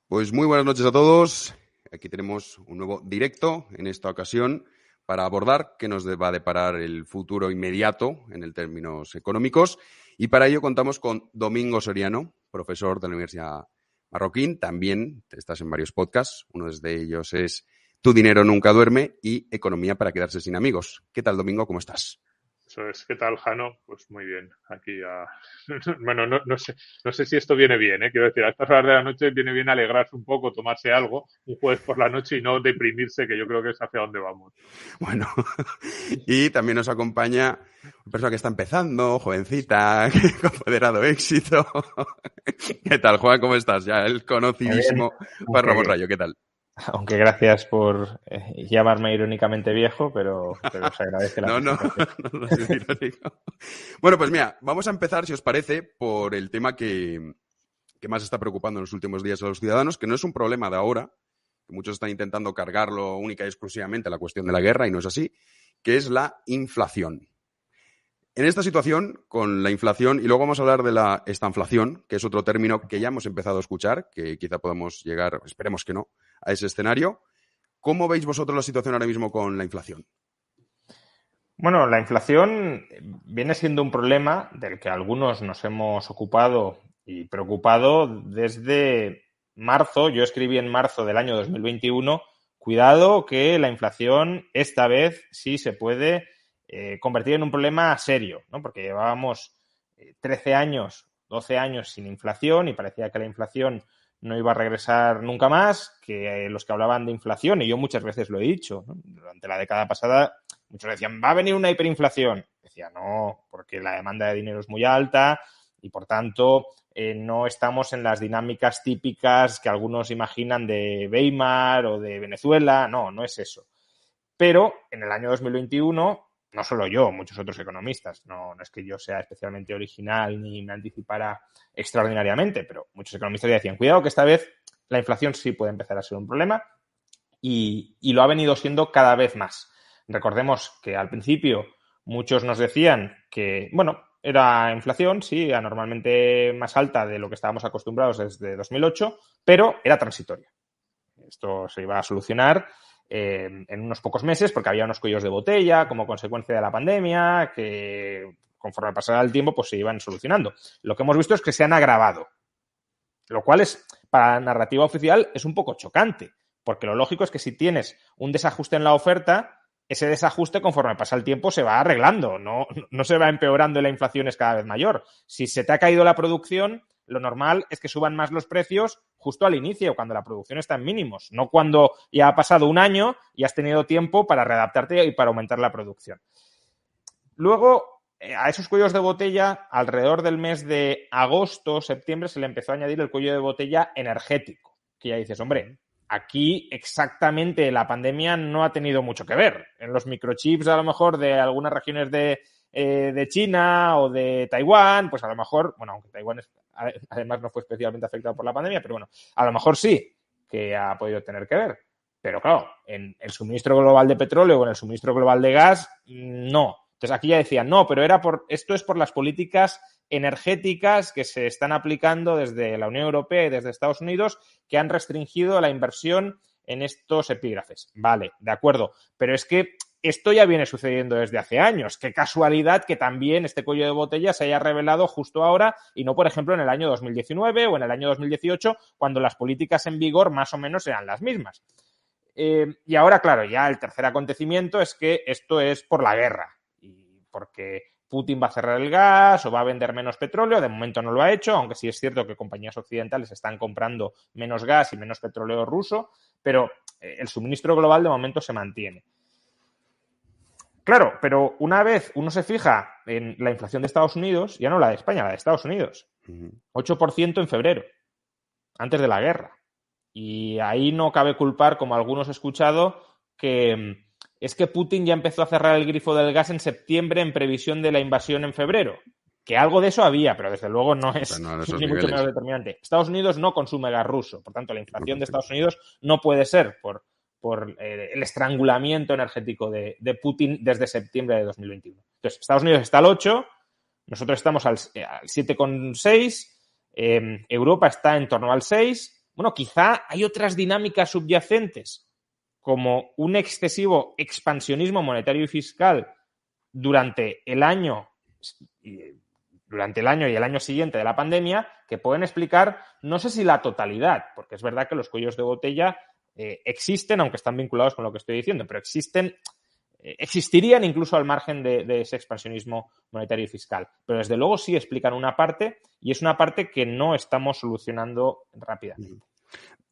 Pues muy buenas noches a todos. Aquí tenemos un nuevo directo en esta ocasión para abordar qué nos va a deparar el futuro inmediato en términos económicos. Y para ello contamos con Domingo Soriano, profesor de la Universidad Marroquín. También estás en varios podcasts. Uno de ellos es Tu dinero nunca duerme y Economía para quedarse sin amigos. ¿Qué tal, Domingo? ¿Cómo estás? Eso es. ¿Qué tal, Jano? Pues muy bien. Aquí bueno, no sé si esto viene bien, ¿eh? Quiero decir, a estas horas de la noche viene bien alegrarse un poco, tomarse algo un jueves por la noche y no deprimirse, que yo creo que es hacia donde vamos. Bueno, y también nos acompaña una persona que está empezando, jovencita, con moderado éxito. ¿Qué tal, Juan? ¿Cómo estás? Ya el conocidísimo Juan Ramón Rayo, ¿qué tal? Aunque gracias por llamarme irónicamente viejo, pero os agradece la presentación. No es irónico. Bueno, pues mira, vamos a empezar, si os parece, por el tema que más está preocupando en los últimos días a los ciudadanos, que no es un problema de ahora, que muchos están intentando cargarlo única y exclusivamente a la cuestión de la guerra, y no es así, que es la inflación. En esta situación, con la inflación, y luego vamos a hablar de la estanflación, que es otro término que ya hemos empezado a escuchar, que quizá podamos llegar, esperemos que no, a ese escenario. ¿Cómo veis vosotros la situación ahora mismo con la inflación? Bueno, la inflación viene siendo un problema del que algunos nos hemos ocupado y preocupado desde marzo. Yo escribí en marzo del año 2021, cuidado que la inflación esta vez sí se puede convertir en un problema serio, ¿no? Porque llevábamos 13 años, 12 años sin inflación y parecía que la inflación no iba a regresar nunca más, que los que hablaban de inflación, y yo muchas veces lo he dicho, ¿no? Durante la década pasada muchos decían, va a venir una hiperinflación. Decía, no, porque la demanda de dinero es muy alta y, por tanto, no estamos en las dinámicas típicas que algunos imaginan de Weimar o de Venezuela. No, no es eso. Pero en el año 2021, no solo yo, muchos otros economistas, no es que yo sea especialmente original ni me anticipara extraordinariamente, pero muchos economistas ya decían, cuidado que esta vez la inflación sí puede empezar a ser un problema y lo ha venido siendo cada vez más. Recordemos que al principio muchos nos decían que, bueno, era inflación, sí, anormalmente más alta de lo que estábamos acostumbrados desde 2008, pero era transitoria. Esto se iba a solucionar en unos pocos meses porque había unos cuellos de botella como consecuencia de la pandemia que conforme pasara el tiempo pues se iban solucionando. Lo que hemos visto es que se han agravado, lo cual es, para la narrativa oficial, es un poco chocante, porque lo lógico es que si tienes un desajuste en la oferta, ese desajuste conforme pasa el tiempo se va arreglando, no se va empeorando y la inflación es cada vez mayor. Si se te ha caído la producción, lo normal es que suban más los precios justo al inicio, cuando la producción está en mínimos, no cuando ya ha pasado un año y has tenido tiempo para readaptarte y para aumentar la producción. Luego, a esos cuellos de botella, alrededor del mes de agosto, septiembre, se le empezó a añadir el cuello de botella energético, que ya dices, hombre, aquí exactamente la pandemia no ha tenido mucho que ver. En los microchips, a lo mejor, de algunas regiones de China o de Taiwán, pues a lo mejor, bueno, aunque Taiwán además no fue especialmente afectado por la pandemia, pero bueno, a lo mejor sí que ha podido tener que ver. Pero claro, en el suministro global de petróleo o en el suministro global de gas, no. Entonces aquí ya decían, no, pero esto es por las políticas energéticas que se están aplicando desde la Unión Europea y desde Estados Unidos, que han restringido la inversión en estos epígrafes. Vale, de acuerdo, pero es que esto ya viene sucediendo desde hace años. Qué casualidad que también este cuello de botella se haya revelado justo ahora y no, por ejemplo, en el año 2019 o en el año 2018, cuando las políticas en vigor más o menos eran las mismas. Y ahora, claro, ya el tercer acontecimiento es que esto es por la guerra y porque Putin va a cerrar el gas o va a vender menos petróleo. De momento no lo ha hecho, aunque sí es cierto que compañías occidentales están comprando menos gas y menos petróleo ruso, pero el suministro global de momento se mantiene. Claro, pero una vez uno se fija en la inflación de Estados Unidos, ya no la de España, la de Estados Unidos, 8% en febrero, antes de la guerra. Y ahí no cabe culpar, como algunos he escuchado, que es que Putin ya empezó a cerrar el grifo del gas en septiembre en previsión de la invasión en febrero. Que algo de eso había, pero desde luego no es ni mucho menos determinante. Estados Unidos no consume gas ruso, por tanto la inflación de Estados Unidos no puede ser por el estrangulamiento energético de Putin desde septiembre de 2021. Entonces, Estados Unidos está al 8, nosotros estamos al 7,6, Europa está en torno al 6, bueno, quizá hay otras dinámicas subyacentes, como un excesivo expansionismo monetario y fiscal durante el año y el año siguiente de la pandemia, que pueden explicar, no sé si la totalidad, porque es verdad que los cuellos de botella existen, aunque están vinculados con lo que estoy diciendo, pero existirían incluso al margen de ese expansionismo monetario y fiscal. Pero desde luego sí explican una parte, y es una parte que no estamos solucionando rápidamente.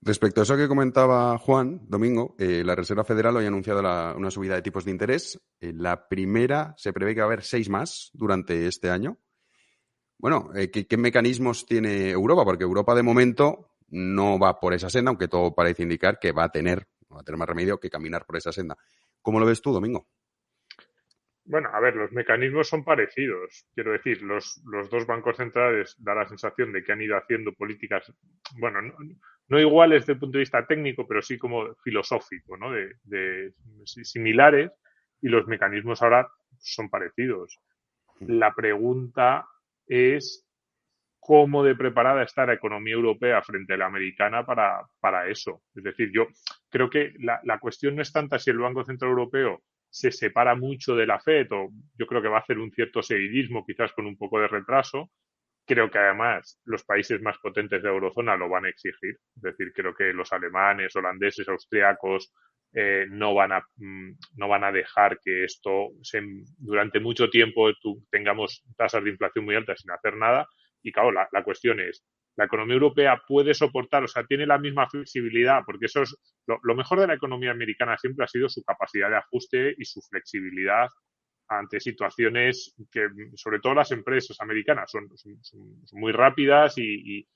Respecto a eso que comentaba Juan, Domingo, la Reserva Federal hoy ha anunciado una subida de tipos de interés. La primera se prevé que va a haber 6 más durante este año. Bueno, ¿qué mecanismos tiene Europa? Porque Europa de momento no va por esa senda, aunque todo parece indicar que va a tener más remedio que caminar por esa senda. ¿Cómo lo ves tú, Domingo? Bueno, a ver, los mecanismos son parecidos. Quiero decir, los dos bancos centrales da la sensación de que han ido haciendo políticas, bueno, no iguales desde el punto de vista técnico, pero sí como filosófico, ¿no? De similares, y los mecanismos ahora son parecidos. La pregunta es cómo de preparada está la economía europea frente a la americana para eso. Es decir, yo creo que la cuestión no es tanta si el Banco Central Europeo se separa mucho de la FED, o yo creo que va a hacer un cierto seguidismo, quizás con un poco de retraso. Creo que además los países más potentes de la eurozona lo van a exigir. Es decir, creo que los alemanes, holandeses, austriacos no van a dejar que esto durante mucho tiempo tengamos tasas de inflación muy altas sin hacer nada. Y claro, la cuestión es, ¿la economía europea puede soportar, o sea, tiene la misma flexibilidad? Porque eso es lo mejor de la economía americana, siempre ha sido su capacidad de ajuste y su flexibilidad ante situaciones que, sobre todo las empresas americanas, son muy rápidas y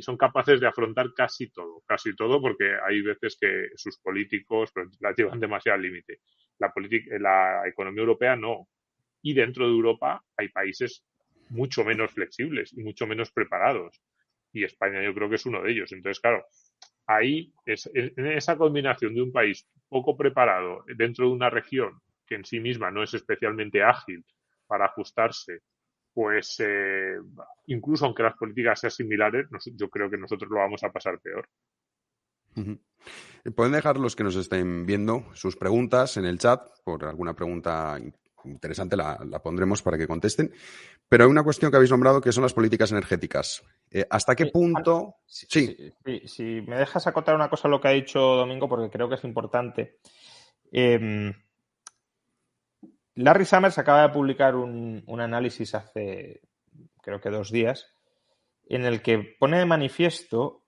son capaces de afrontar casi todo, porque hay veces que sus políticos la llevan demasiado al límite. La economía europea no. Y dentro de Europa hay países mucho menos flexibles y mucho menos preparados. Y España yo creo que es uno de ellos. Entonces, claro, ahí en esa combinación de un país poco preparado dentro de una región que en sí misma no es especialmente ágil para ajustarse, pues incluso aunque las políticas sean similares, yo creo que nosotros lo vamos a pasar peor. Pueden dejar los que nos estén viendo sus preguntas en el chat. Por alguna pregunta interesante la pondremos para que contesten. Pero hay una cuestión que habéis nombrado, que son las políticas energéticas. ¿Hasta qué punto? Sí. Si me dejas acotar una cosa a lo que ha dicho Domingo, porque creo que es importante. Larry Summers acaba de publicar un análisis hace, creo que 2 días, en el que pone de manifiesto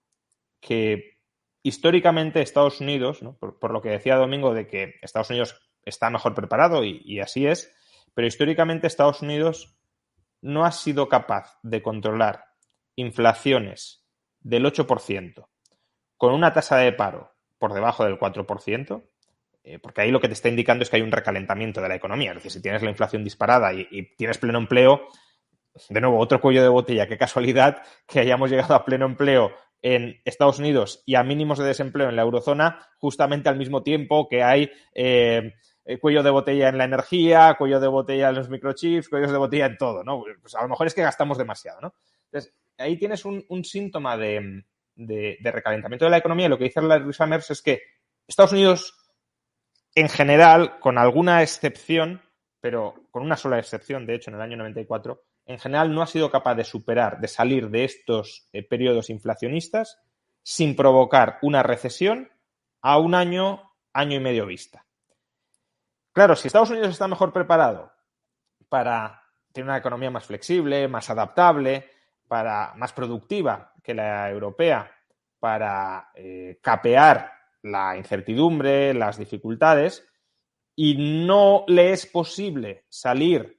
que históricamente Estados Unidos, ¿no? por lo que decía Domingo de que Estados Unidos está mejor preparado y así es, pero históricamente Estados Unidos no ha sido capaz de controlar inflaciones del 8% con una tasa de paro por debajo del 4%, porque ahí lo que te está indicando es que hay un recalentamiento de la economía. Es decir, si tienes la inflación disparada y tienes pleno empleo, de nuevo, otro cuello de botella. Qué casualidad que hayamos llegado a pleno empleo en Estados Unidos y a mínimos de desempleo en la eurozona justamente al mismo tiempo que hay cuello de botella en la energía, cuello de botella en los microchips, cuellos de botella en todo, ¿no? Pues a lo mejor es que gastamos demasiado, ¿no? Entonces, ahí tienes un síntoma de recalentamiento de la economía, y lo que dice Larry Summers es que Estados Unidos, en general, con alguna excepción, pero con una sola excepción, de hecho, en el año 94, en general no ha sido capaz de salir de estos periodos inflacionistas sin provocar una recesión a un año y medio vista. Claro, si Estados Unidos está mejor preparado para tener una economía más flexible, más adaptable, más productiva que la europea, para capear la incertidumbre, las dificultades, y no le es posible salir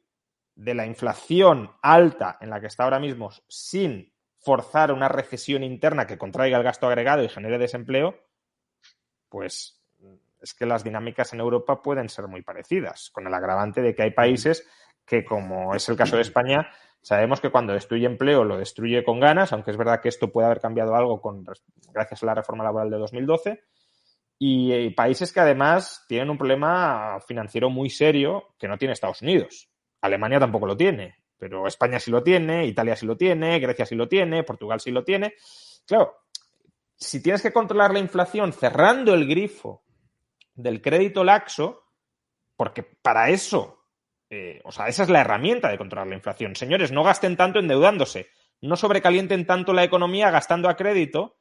de la inflación alta en la que está ahora mismo sin forzar una recesión interna que contraiga el gasto agregado y genere desempleo, pues es que las dinámicas en Europa pueden ser muy parecidas, con el agravante de que hay países que, como es el caso de España, sabemos que cuando destruye empleo lo destruye con ganas, aunque es verdad que esto puede haber cambiado algo gracias a la reforma laboral de 2012, y países que además tienen un problema financiero muy serio que no tiene Estados Unidos. Alemania tampoco lo tiene, pero España sí lo tiene, Italia sí lo tiene, Grecia sí lo tiene, Portugal sí lo tiene. Claro, si tienes que controlar la inflación cerrando el grifo del crédito laxo, porque para eso, esa es la herramienta de controlar la inflación. Señores, no gasten tanto endeudándose, no sobrecalienten tanto la economía gastando a crédito.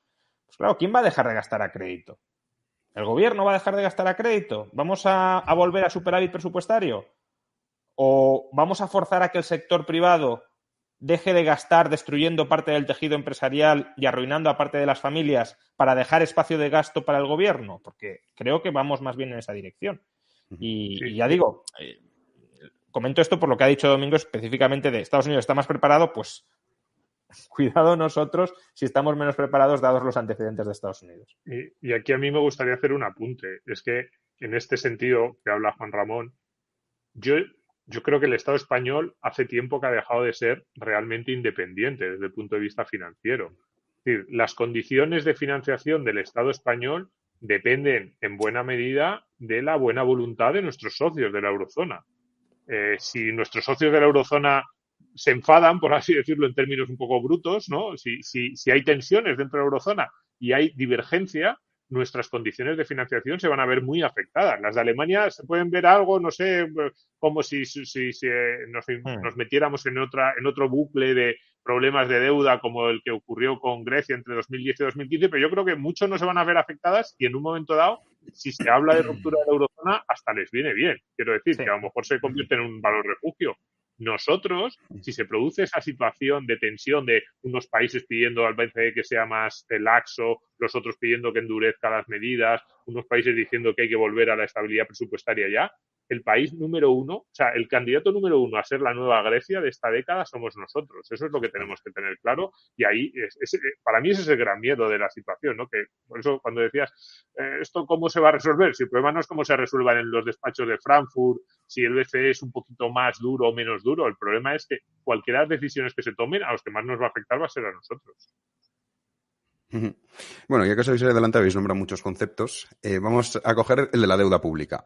Pues claro, ¿quién va a dejar de gastar a crédito? ¿El gobierno va a dejar de gastar a crédito? ¿Vamos a volver a superávit presupuestario? ¿O vamos a forzar a que el sector privado deje de gastar destruyendo parte del tejido empresarial y arruinando a parte de las familias para dejar espacio de gasto para el gobierno? Porque creo que vamos más bien en esa dirección. Y ya digo, comento esto por lo que ha dicho Domingo específicamente de Estados Unidos está más preparado, pues cuidado nosotros si estamos menos preparados dados los antecedentes de Estados Unidos. Y aquí a mí me gustaría hacer un apunte. Es que en este sentido que habla Juan Ramón, yo creo que el Estado español hace tiempo que ha dejado de ser realmente independiente desde el punto de vista financiero. Es decir, las condiciones de financiación del Estado español dependen en buena medida de la buena voluntad de nuestros socios de la eurozona. Si nuestros socios de la eurozona se enfadan, por así decirlo en términos un poco brutos, ¿no? Si hay tensiones dentro de la eurozona y hay divergencia, nuestras condiciones de financiación se van a ver muy afectadas. Las de Alemania se pueden ver algo, no sé, como si nos metiéramos en otro bucle de problemas de deuda como el que ocurrió con Grecia entre 2010 y 2015, pero yo creo que muchos no se van a ver afectadas y en un momento dado, si se habla de ruptura de la eurozona, hasta les viene bien. Quiero decir, que a lo mejor se convierte en un valor refugio. Nosotros, si se produce esa situación de tensión de unos países pidiendo al BCE que sea más laxo, los otros pidiendo que endurezca las medidas, unos países diciendo que hay que volver a la estabilidad presupuestaria ya, el país número uno, o sea, el candidato número uno a ser la nueva Grecia de esta década somos nosotros. Eso es lo que tenemos que tener claro y ahí, para mí ese es el gran miedo de la situación, ¿no? Que por eso cuando decías, ¿esto cómo se va a resolver? Si el problema no es cómo se resuelvan en los despachos de Frankfurt, si el BCE es un poquito más duro o menos duro, el problema es que cualquiera de las decisiones que se tomen, a los que más nos va a afectar va a ser a nosotros. Bueno, ya que os habéis adelantado, habéis nombrado muchos conceptos, vamos a coger el de la deuda pública.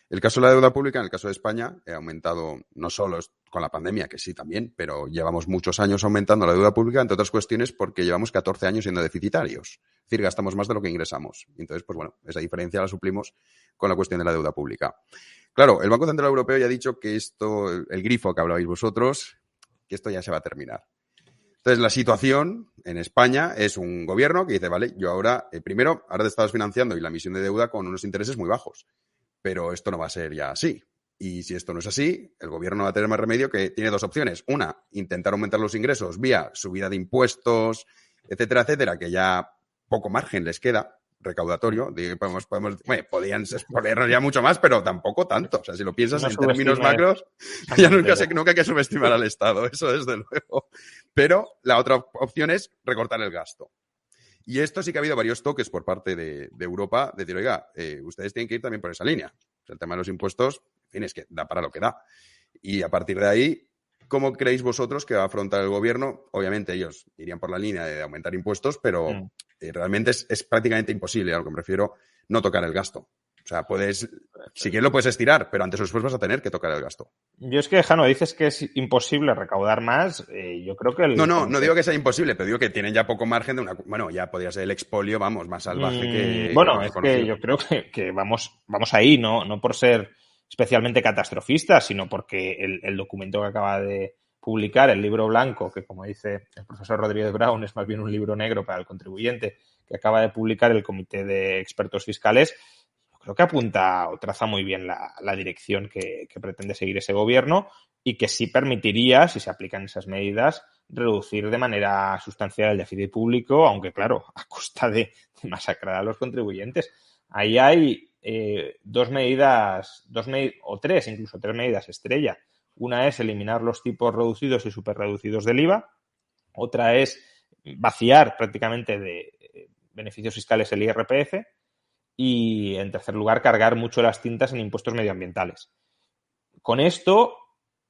El caso de la deuda pública, en el caso de España, ha aumentado no solo con la pandemia, que sí también, pero llevamos muchos años aumentando la deuda pública, entre otras cuestiones porque llevamos 14 años siendo deficitarios. Es decir, gastamos más de lo que ingresamos. Entonces, pues bueno, esa diferencia la suplimos con la cuestión de la deuda pública. Claro, el Banco Central Europeo ya ha dicho que esto, el grifo que hablabais vosotros, que esto ya se va a terminar. Entonces, la situación en España es un gobierno que dice, vale, yo ahora te estás financiando y la emisión de deuda con unos intereses muy bajos. Pero esto no va a ser ya así. Y si esto no es así, el gobierno va a tener más remedio que tiene dos opciones. Una, intentar aumentar los ingresos vía subida de impuestos, etcétera, etcétera, que ya poco margen les queda recaudatorio. Podrían exponernos ya mucho más, pero tampoco tanto. O sea, si lo piensas en términos macros, ya nunca hay que subestimar al Estado, eso desde luego. Pero la otra opción es recortar el gasto. Y esto sí que ha habido varios toques por parte de Europa, de decir, oiga, ustedes tienen que ir también por esa línea. O sea, el tema de los impuestos, en fin, es que da para lo que da. Y a partir de ahí, ¿cómo creéis vosotros que va a afrontar el gobierno? Obviamente ellos irían por la línea de aumentar impuestos, pero realmente es prácticamente imposible, a lo que me refiero, no tocar el gasto. O sea, si quieres lo puedes estirar, pero antes o después vas a tener que tocar el gasto. Yo es que, Jano, dices que es imposible recaudar más. Yo creo que... No digo que sea imposible, pero digo que tienen ya poco margen de una... Bueno, ya podría ser el expolio, vamos, más salvaje que... Bueno, es que yo creo que vamos ahí, no por ser especialmente catastrofistas, sino porque el documento que acaba de publicar, el libro blanco, que como dice el profesor Rodríguez Brown, es más bien un libro negro para el contribuyente, que acaba de publicar el Comité de Expertos Fiscales, creo que apunta o traza muy bien la dirección que pretende seguir ese gobierno y que sí permitiría, si se aplican esas medidas, reducir de manera sustancial el déficit público, aunque claro, a costa de masacrar a los contribuyentes. Ahí hay tres medidas estrella. Una es eliminar los tipos reducidos y superreducidos del IVA. Otra es vaciar prácticamente de beneficios fiscales el IRPF. Y, en tercer lugar, cargar mucho las tintas en impuestos medioambientales. Con esto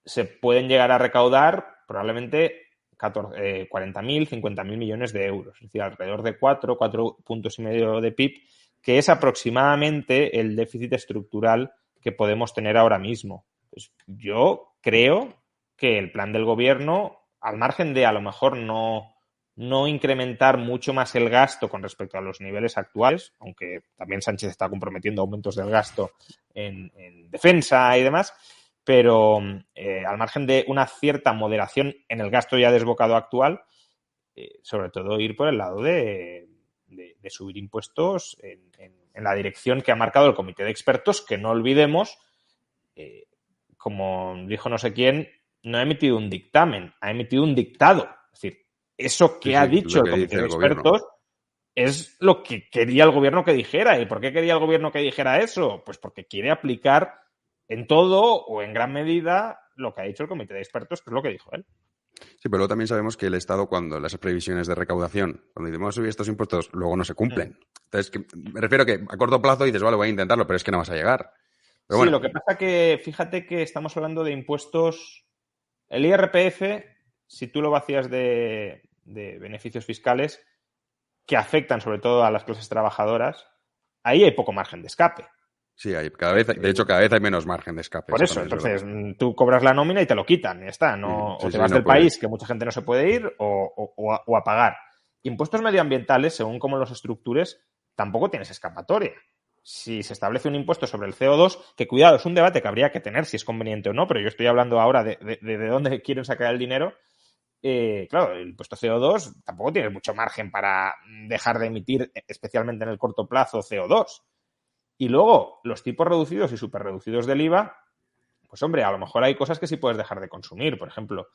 se pueden llegar a recaudar probablemente 40.000, 50.000 millones de euros. Es decir, alrededor de 4 puntos y medio de PIB, que es aproximadamente el déficit estructural que podemos tener ahora mismo. Pues yo creo que el plan del gobierno, al margen de a lo mejor no no incrementar mucho más el gasto con respecto a los niveles actuales, aunque también Sánchez está comprometiendo aumentos del gasto en defensa y demás, pero al margen de una cierta moderación en el gasto ya desbocado actual, sobre todo ir por el lado de subir impuestos en la dirección que ha marcado el comité de expertos, que no olvidemos, como dijo no sé quién, no ha emitido un dictamen, ha emitido un dictado. Es decir, eso que ha dicho el comité de expertos es lo que quería el gobierno que dijera. ¿Y por qué quería el gobierno que dijera eso? Pues porque quiere aplicar en todo o en gran medida lo que ha dicho el comité de expertos, que es lo que dijo él. Sí, pero luego también sabemos que el Estado, cuando las previsiones de recaudación, cuando decimos subir estos impuestos, luego no se cumplen. Entonces, me refiero que a corto plazo dices, vale, voy a intentarlo, pero es que no vas a llegar. Pero sí, bueno. Lo que pasa que, fíjate que estamos hablando de impuestos. El IRPF, si tú lo vacías de beneficios fiscales que afectan sobre todo a las clases trabajadoras, ahí hay poco margen de escape. Sí, de hecho, cada vez hay menos margen de escape. Por eso, entonces, tú cobras la nómina y te lo quitan, ya está. No, o te vas del país, que mucha gente no se puede ir, o a pagar. Impuestos medioambientales, según cómo los estructures, tampoco tienes escapatoria. Si se establece un impuesto sobre el CO2, que cuidado, es un debate que habría que tener si es conveniente o no, pero yo estoy hablando ahora de dónde quieren sacar el dinero. Claro, el impuesto CO2 tampoco tienes mucho margen para dejar de emitir, especialmente en el corto plazo, CO2. Y luego, los tipos reducidos y superreducidos del IVA, pues hombre, a lo mejor hay cosas que sí puedes dejar de consumir. Por ejemplo,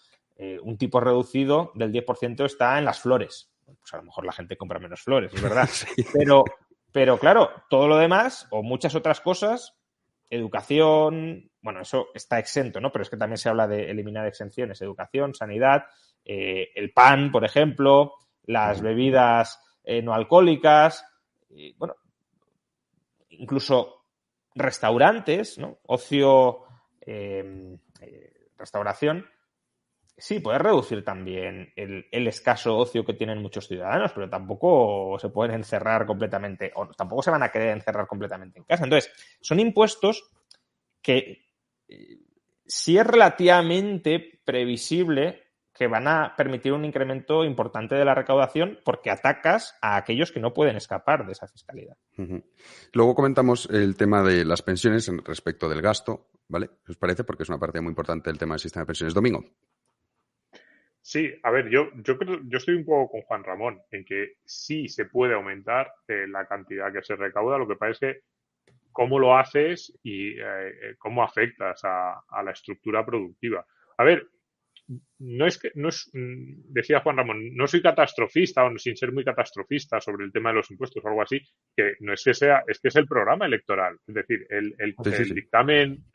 un tipo reducido del 10% está en las flores. Pues a lo mejor la gente compra menos flores, es verdad. Sí. Pero claro, todo lo demás, o muchas otras cosas, educación, bueno, eso está exento, ¿no? Pero es que también se habla de eliminar exenciones. Educación, sanidad, el pan, por ejemplo, las bebidas no alcohólicas, bueno, incluso restaurantes, ¿no? Ocio, restauración. Sí, puedes reducir también el escaso ocio que tienen muchos ciudadanos, pero tampoco se pueden encerrar completamente, o tampoco se van a querer encerrar completamente en casa. Entonces, son impuestos que sí es relativamente previsible que van a permitir un incremento importante de la recaudación porque atacas a aquellos que no pueden escapar de esa fiscalidad. Luego comentamos el tema de las pensiones respecto del gasto, ¿vale? ¿Os parece? Porque es una parte muy importante del tema del sistema de pensiones. Domingo. Sí, a ver, yo creo, yo estoy un poco con Juan Ramón en que sí se puede aumentar la cantidad que se recauda. Lo que pasa es que cómo lo haces y cómo afectas a la estructura productiva. A ver, decía Juan Ramón, no soy catastrofista o sin ser muy catastrofista sobre el tema de los impuestos o algo así, que no es que sea, es que es el programa electoral. Es decir, el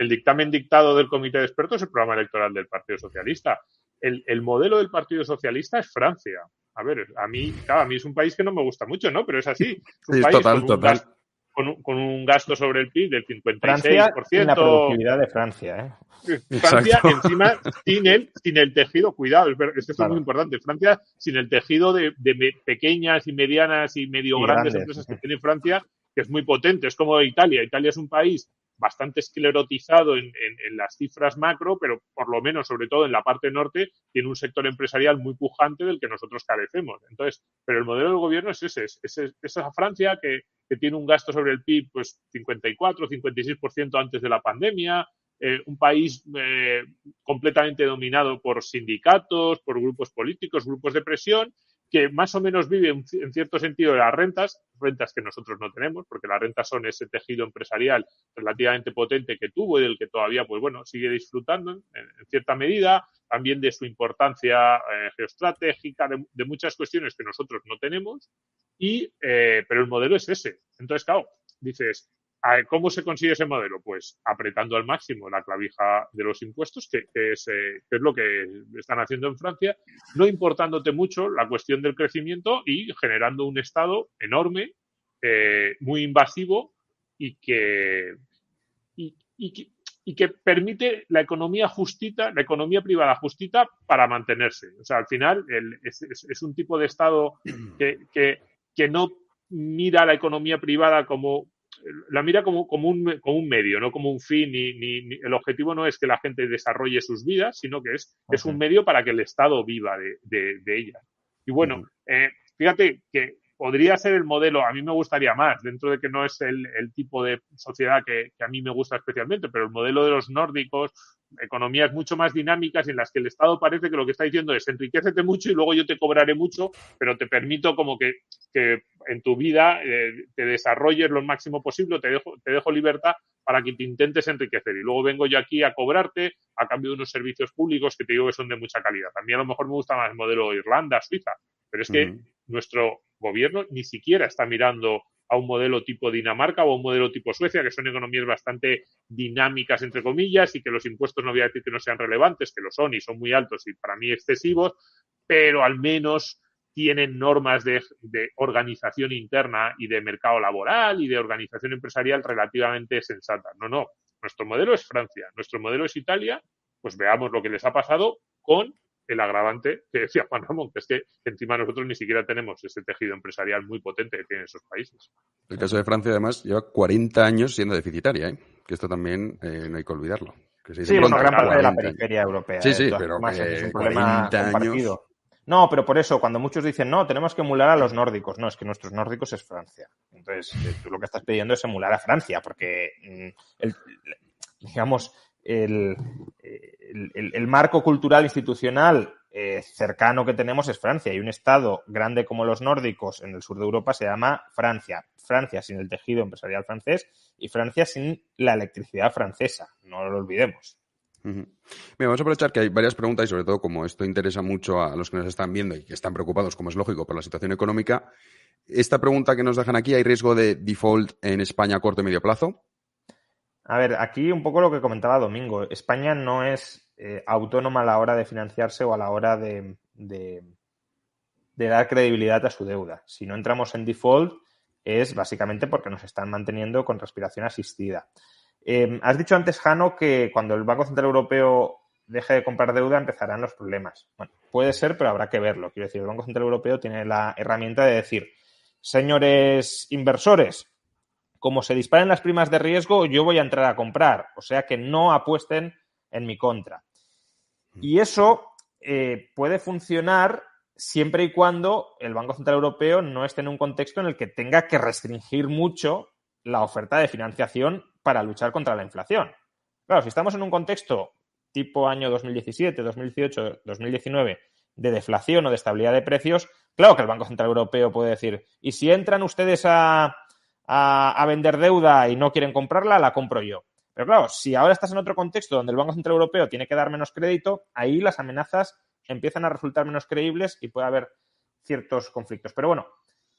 dictamen dictado del comité de expertos es el programa electoral del Partido Socialista. El modelo del Partido Socialista es Francia. A ver, a mí es un país que no me gusta mucho, ¿no? Pero es así. Es un país con un gasto sobre el PIB del 56%. Francia sin la productividad de Francia, Francia, exacto. Encima, sin el tejido, cuidado, esto es muy importante. Francia, sin el tejido de pequeñas y medianas y medio grandes empresas que tiene Francia, que es muy potente. Es como Italia. Italia es un país bastante esclerotizado en las cifras macro, pero por lo menos, sobre todo en la parte norte, tiene un sector empresarial muy pujante del que nosotros carecemos. Entonces, pero el modelo del gobierno es ese, es esa Francia que tiene un gasto sobre el PIB pues 54, 56% antes de la pandemia, un país completamente dominado por sindicatos, por grupos políticos, grupos de presión, que más o menos vive en cierto sentido de las rentas que nosotros no tenemos, porque las rentas son ese tejido empresarial relativamente potente que tuvo y del que todavía, pues bueno, sigue disfrutando en cierta medida, también de su importancia geoestratégica, de muchas cuestiones que nosotros no tenemos, pero el modelo es ese. Entonces, claro, dices, ¿cómo se consigue ese modelo? Pues apretando al máximo la clavija de los impuestos, que es lo que están haciendo en Francia, no importándote mucho la cuestión del crecimiento y generando un Estado enorme, muy invasivo y que permite la economía justita, la economía privada justita para mantenerse. O sea, al final es un tipo de Estado que no mira la economía privada la mira como un medio, no como un fin, ni el objetivo no es que la gente desarrolle sus vidas, sino que es un medio para que el Estado viva de ella. Y bueno, fíjate que podría ser el modelo, a mí me gustaría más, dentro de que no es el tipo de sociedad que a mí me gusta especialmente, pero el modelo de los nórdicos, economías mucho más dinámicas en las que el Estado parece que lo que está diciendo es enriquécete mucho y luego yo te cobraré mucho, pero te permito como que en tu vida te desarrolles lo máximo posible, te dejo libertad para que te intentes enriquecer y luego vengo yo aquí a cobrarte a cambio de unos servicios públicos que te digo que son de mucha calidad. A mí a lo mejor me gusta más el modelo Irlanda, Suiza, pero es que nuestro gobierno ni siquiera está mirando a un modelo tipo Dinamarca o a un modelo tipo Suecia, que son economías bastante dinámicas, entre comillas, y que los impuestos no voy a decir que no sean relevantes, que lo son y son muy altos y para mí excesivos, pero al menos tienen normas de organización interna y de mercado laboral y de organización empresarial relativamente sensatas. No. Nuestro modelo es Francia, nuestro modelo es Italia, pues veamos lo que les ha pasado con el agravante que decía Juan Ramón, que es que encima nosotros ni siquiera tenemos ese tejido empresarial muy potente que tienen esos países. El caso de Francia, además, lleva 40 años siendo deficitaria, ¿eh? Que esto también no hay que olvidarlo. Que se dice sí, pronto, gran parte de la años. periferia europea. Sí, pero es un 40 problema compartido. años. No, pero por eso, cuando muchos dicen, no, tenemos que emular a los nórdicos. No, es que nuestros nórdicos es Francia. Entonces, tú lo que estás pidiendo es emular a Francia, porque, el marco cultural institucional cercano que tenemos es Francia. Y un estado grande como los nórdicos en el sur de Europa se llama Francia. Francia sin el tejido empresarial francés y Francia sin la electricidad francesa. No lo olvidemos. Bien, vamos a aprovechar que hay varias preguntas y sobre todo como esto interesa mucho a los que nos están viendo y que están preocupados, como es lógico, por la situación económica. Esta pregunta que nos dejan aquí, ¿hay riesgo de default en España a corto y medio plazo? A ver, aquí un poco lo que comentaba Domingo. España no es autónoma a la hora de financiarse o a la hora de dar credibilidad a su deuda. Si no entramos en default es básicamente porque nos están manteniendo con respiración asistida. Has dicho antes, Jano, que cuando el Banco Central Europeo deje de comprar deuda empezarán los problemas. Bueno, puede ser, pero habrá que verlo. Quiero decir, el Banco Central Europeo tiene la herramienta de decir, señores inversores, como se disparen las primas de riesgo, yo voy a entrar a comprar. O sea que no apuesten en mi contra. Y eso puede funcionar siempre y cuando el Banco Central Europeo no esté en un contexto en el que tenga que restringir mucho la oferta de financiación para luchar contra la inflación. Claro, si estamos en un contexto tipo año 2017, 2018, 2019 de deflación o de estabilidad de precios, claro que el Banco Central Europeo puede decir, y si entran ustedes a vender deuda y no quieren comprarla, la compro yo. Pero claro, si ahora estás en otro contexto donde el Banco Central Europeo tiene que dar menos crédito, ahí las amenazas empiezan a resultar menos creíbles y puede haber ciertos conflictos. Pero bueno,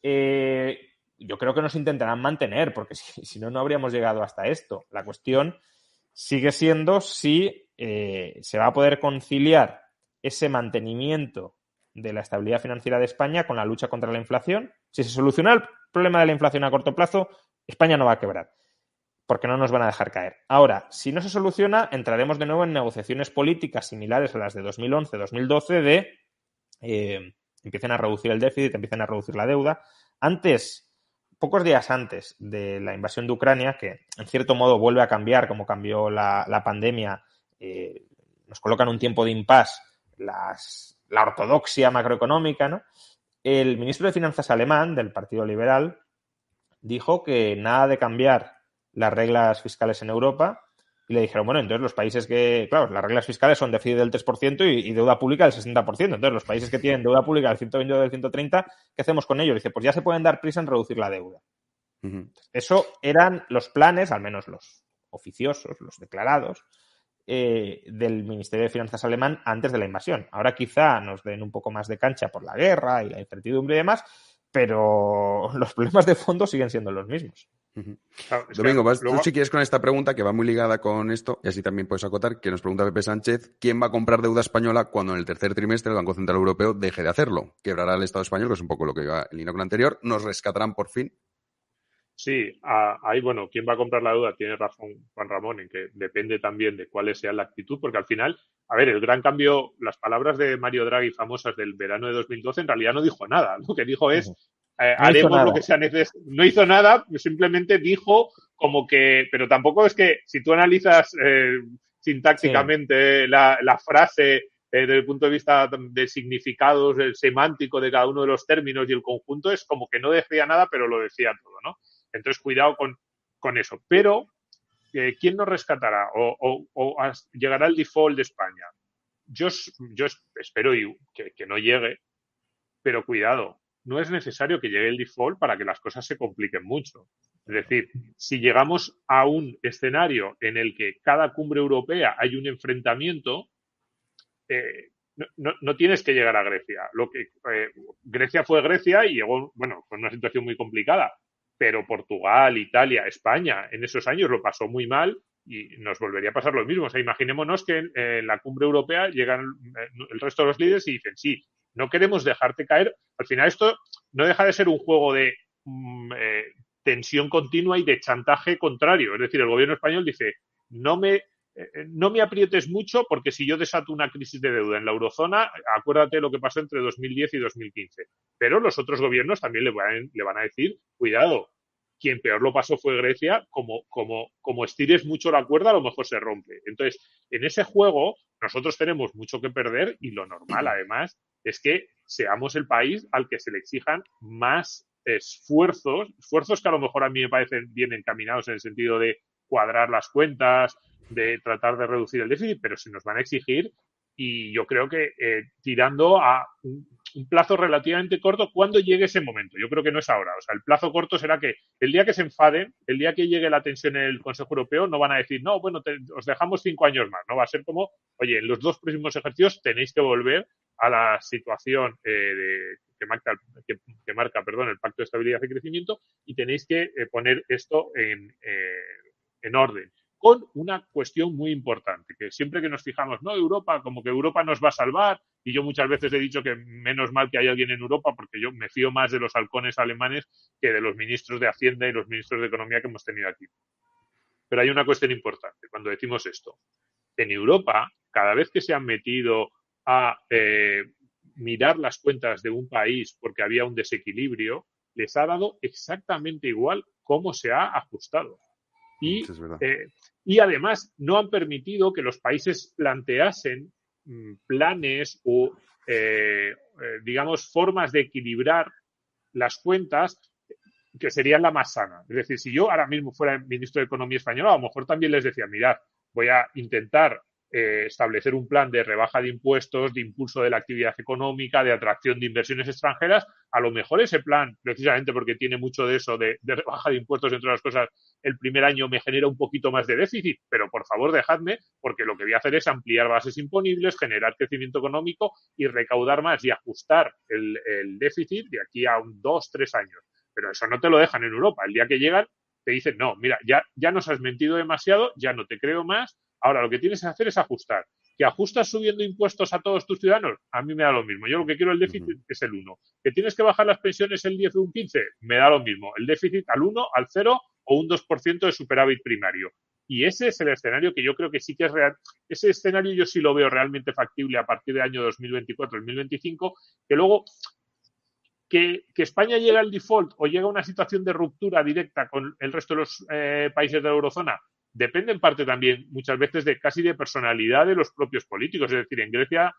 yo creo que nos intentarán mantener, porque si no, no habríamos llegado hasta esto. La cuestión sigue siendo si se va a poder conciliar ese mantenimiento de la estabilidad financiera de España con la lucha contra la inflación. Si se soluciona el problema de la inflación a corto plazo, España no va a quebrar, porque no nos van a dejar caer. Ahora, si no se soluciona, entraremos de nuevo en negociaciones políticas similares a las de 2011-2012 de empiecen a reducir el déficit, empiecen a reducir la deuda. Pocos días antes de la invasión de Ucrania, que en cierto modo vuelve a cambiar como cambió la pandemia, nos coloca en un tiempo de impasse la ortodoxia macroeconómica, ¿no? El ministro de Finanzas alemán del Partido Liberal dijo que nada de cambiar las reglas fiscales en Europa y le dijeron, bueno, entonces los países que, claro, las reglas fiscales son déficit del 3% y deuda pública del 60%. Entonces los países que tienen deuda pública del 120 o del 130, ¿qué hacemos con ellos? Dice, pues ya se pueden dar prisa en reducir la deuda. Uh-huh. Eso eran los planes, al menos los oficiosos, los declarados, del Ministerio de Finanzas alemán antes de la invasión. Ahora quizá nos den un poco más de cancha por la guerra y la incertidumbre y demás, pero los problemas de fondo siguen siendo los mismos. Uh-huh. Claro, Domingo, tú si quieres con esta pregunta que va muy ligada con esto, y así también puedes acotar, que nos pregunta Pepe Sánchez, ¿quién va a comprar deuda española cuando en el tercer trimestre el Banco Central Europeo deje de hacerlo? ¿Quebrará el Estado español, que es un poco lo que iba en línea con lo anterior? ¿Nos rescatarán por fin? Sí, ahí, bueno, ¿quién va a comprar la deuda? Tiene razón Juan Ramón en que depende también de cuál sea la actitud, porque al final, a ver, el gran cambio, las palabras de Mario Draghi famosas del verano de 2012 en realidad no dijo nada. Lo que dijo es, haremos lo que sea necesario. No hizo nada, simplemente dijo como que, pero tampoco es que si tú analizas sintácticamente la frase, desde el punto de vista de significados, el semántico de cada uno de los términos y el conjunto, es como que no decía nada, pero lo decía todo, ¿no? Entonces, cuidado con eso. Pero, ¿quién nos rescatará? ¿O llegará el default de España? Yo espero que no llegue, pero cuidado, no es necesario que llegue el default para que las cosas se compliquen mucho. Es decir, si llegamos a un escenario en el que cada cumbre europea hay un enfrentamiento, no tienes que llegar a Grecia. Grecia fue Grecia y llegó, bueno, con una situación muy complicada, pero Portugal, Italia, España en esos años lo pasó muy mal y nos volvería a pasar lo mismo. O sea, imaginémonos que en la cumbre europea llegan el resto de los líderes y dicen, sí, no queremos dejarte caer. Al final esto no deja de ser un juego de tensión continua y de chantaje contrario. Es decir, el gobierno español dice, no me aprietes mucho porque si yo desato una crisis de deuda en la eurozona, acuérdate de lo que pasó entre 2010 y 2015. Pero los otros gobiernos también le van a decir, cuidado, quien peor lo pasó fue Grecia, como estires mucho la cuerda, a lo mejor se rompe. Entonces, en ese juego nosotros tenemos mucho que perder y lo normal, además, es que seamos el país al que se le exijan más esfuerzos que a lo mejor a mí me parecen bien encaminados en el sentido de cuadrar las cuentas, de tratar de reducir el déficit, pero se nos van a exigir y yo creo que tirando a un plazo relativamente corto cuando llegue ese momento. Yo creo que no es ahora. O sea, el plazo corto será que el día que se enfaden, el día que llegue la tensión en el Consejo Europeo, no van a decir, no, bueno, os dejamos 5 años más. No va a ser como, oye, en los 2 próximos ejercicios tenéis que volver a la situación que marca el Pacto de Estabilidad y Crecimiento y tenéis que poner esto en orden. Con una cuestión muy importante, que siempre que nos fijamos, no, Europa, como que Europa nos va a salvar, y yo muchas veces he dicho que menos mal que hay alguien en Europa, porque yo me fío más de los halcones alemanes que de los ministros de Hacienda y los ministros de Economía que hemos tenido aquí. Pero hay una cuestión importante cuando decimos esto. En Europa, cada vez que se han metido a mirar las cuentas de un país porque había un desequilibrio, les ha dado exactamente igual cómo se ha ajustado. Y además no han permitido que los países planteasen planes o, digamos, formas de equilibrar las cuentas que serían la más sana. Es decir, si yo ahora mismo fuera el ministro de Economía español, a lo mejor también les decía, mirad, voy a intentar establecer un plan de rebaja de impuestos, de impulso de la actividad económica, de atracción de inversiones extranjeras. A lo mejor ese plan, precisamente porque tiene mucho de eso, de rebaja de impuestos, entre otras cosas, el primer año me genera un poquito más de déficit, pero por favor dejadme, porque lo que voy a hacer es ampliar bases imponibles, generar crecimiento económico y recaudar más y ajustar el déficit de aquí a 2, 3 años. Pero eso no te lo dejan en Europa. El día que llegan te dicen, no, mira, ya nos has mentido demasiado, ya no te creo más. Ahora, lo que tienes que hacer es ajustar. ¿Que ajustas subiendo impuestos a todos tus ciudadanos? A mí me da lo mismo. Yo lo que quiero el déficit es el 1. ¿Que tienes que bajar las pensiones el 10 o un 15? Me da lo mismo. El déficit al 1, al 0 o un 2% de superávit primario. Y ese es el escenario que yo creo que sí que es real. Ese escenario yo sí lo veo realmente factible a partir del año 2024-2025, que luego que España llegue al default o llegue a una situación de ruptura directa con el resto de los países de la eurozona, depende en parte también muchas veces de casi de personalidad de los propios políticos. Es decir, en Grecia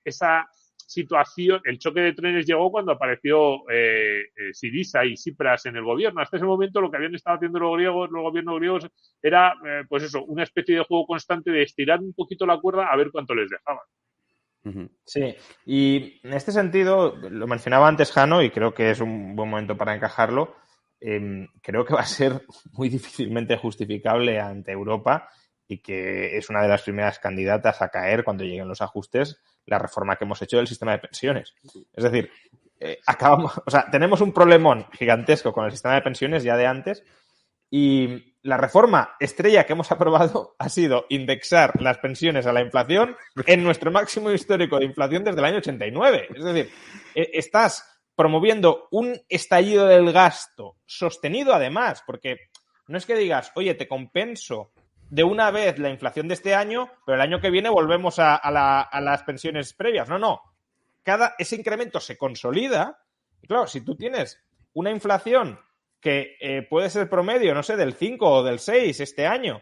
esa situación, el choque de trenes llegó cuando apareció Syriza y Tsipras en el gobierno. Hasta ese momento lo que habían estado haciendo los gobiernos griegos era, pues eso, una especie de juego constante de estirar un poquito la cuerda a ver cuánto les dejaban. Sí, y en este sentido, lo mencionaba antes Jano y creo que es un buen momento para encajarlo. Creo que va a ser muy difícilmente justificable ante Europa y que es una de las primeras candidatas a caer cuando lleguen los ajustes, la reforma que hemos hecho del sistema de pensiones. Es decir, tenemos un problemón gigantesco con el sistema de pensiones ya de antes y la reforma estrella que hemos aprobado ha sido indexar las pensiones a la inflación en nuestro máximo histórico de inflación desde el año 89. Es decir, estás promoviendo un estallido del gasto sostenido además, porque no es que digas, oye, te compenso de una vez la inflación de este año, pero el año que viene volvemos a las pensiones previas. No. Ese incremento se consolida. Y claro, si tú tienes una inflación que puede ser promedio, no sé, del 5 o del 6 este año,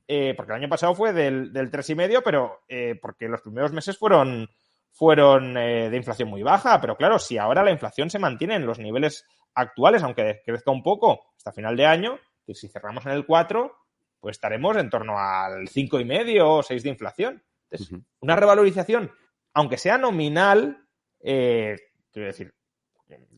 porque el año pasado fue del 3,5, pero porque los primeros meses fueron de inflación muy baja. Pero claro, si ahora la inflación se mantiene en los niveles actuales, aunque crezca un poco hasta final de año, que si cerramos en el 4, pues estaremos en torno al 5,5 o 6 de inflación. Entonces, una revalorización, aunque sea nominal, quiero decir,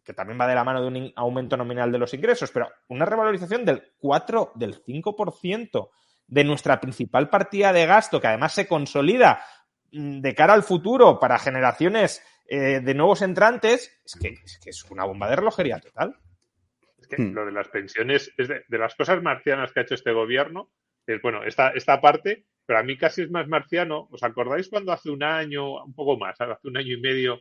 que también va de la mano de un aumento nominal de los ingresos, pero una revalorización del 5% de nuestra principal partida de gasto, que además se consolida de cara al futuro para generaciones de nuevos entrantes, es que es una bomba de relojería total. Es que lo de las pensiones es de las cosas marcianas que ha hecho este gobierno. Es, bueno, esta parte, pero a mí casi es más marciano. ¿Os acordáis cuando hace un año, un poco más, hace un año y medio,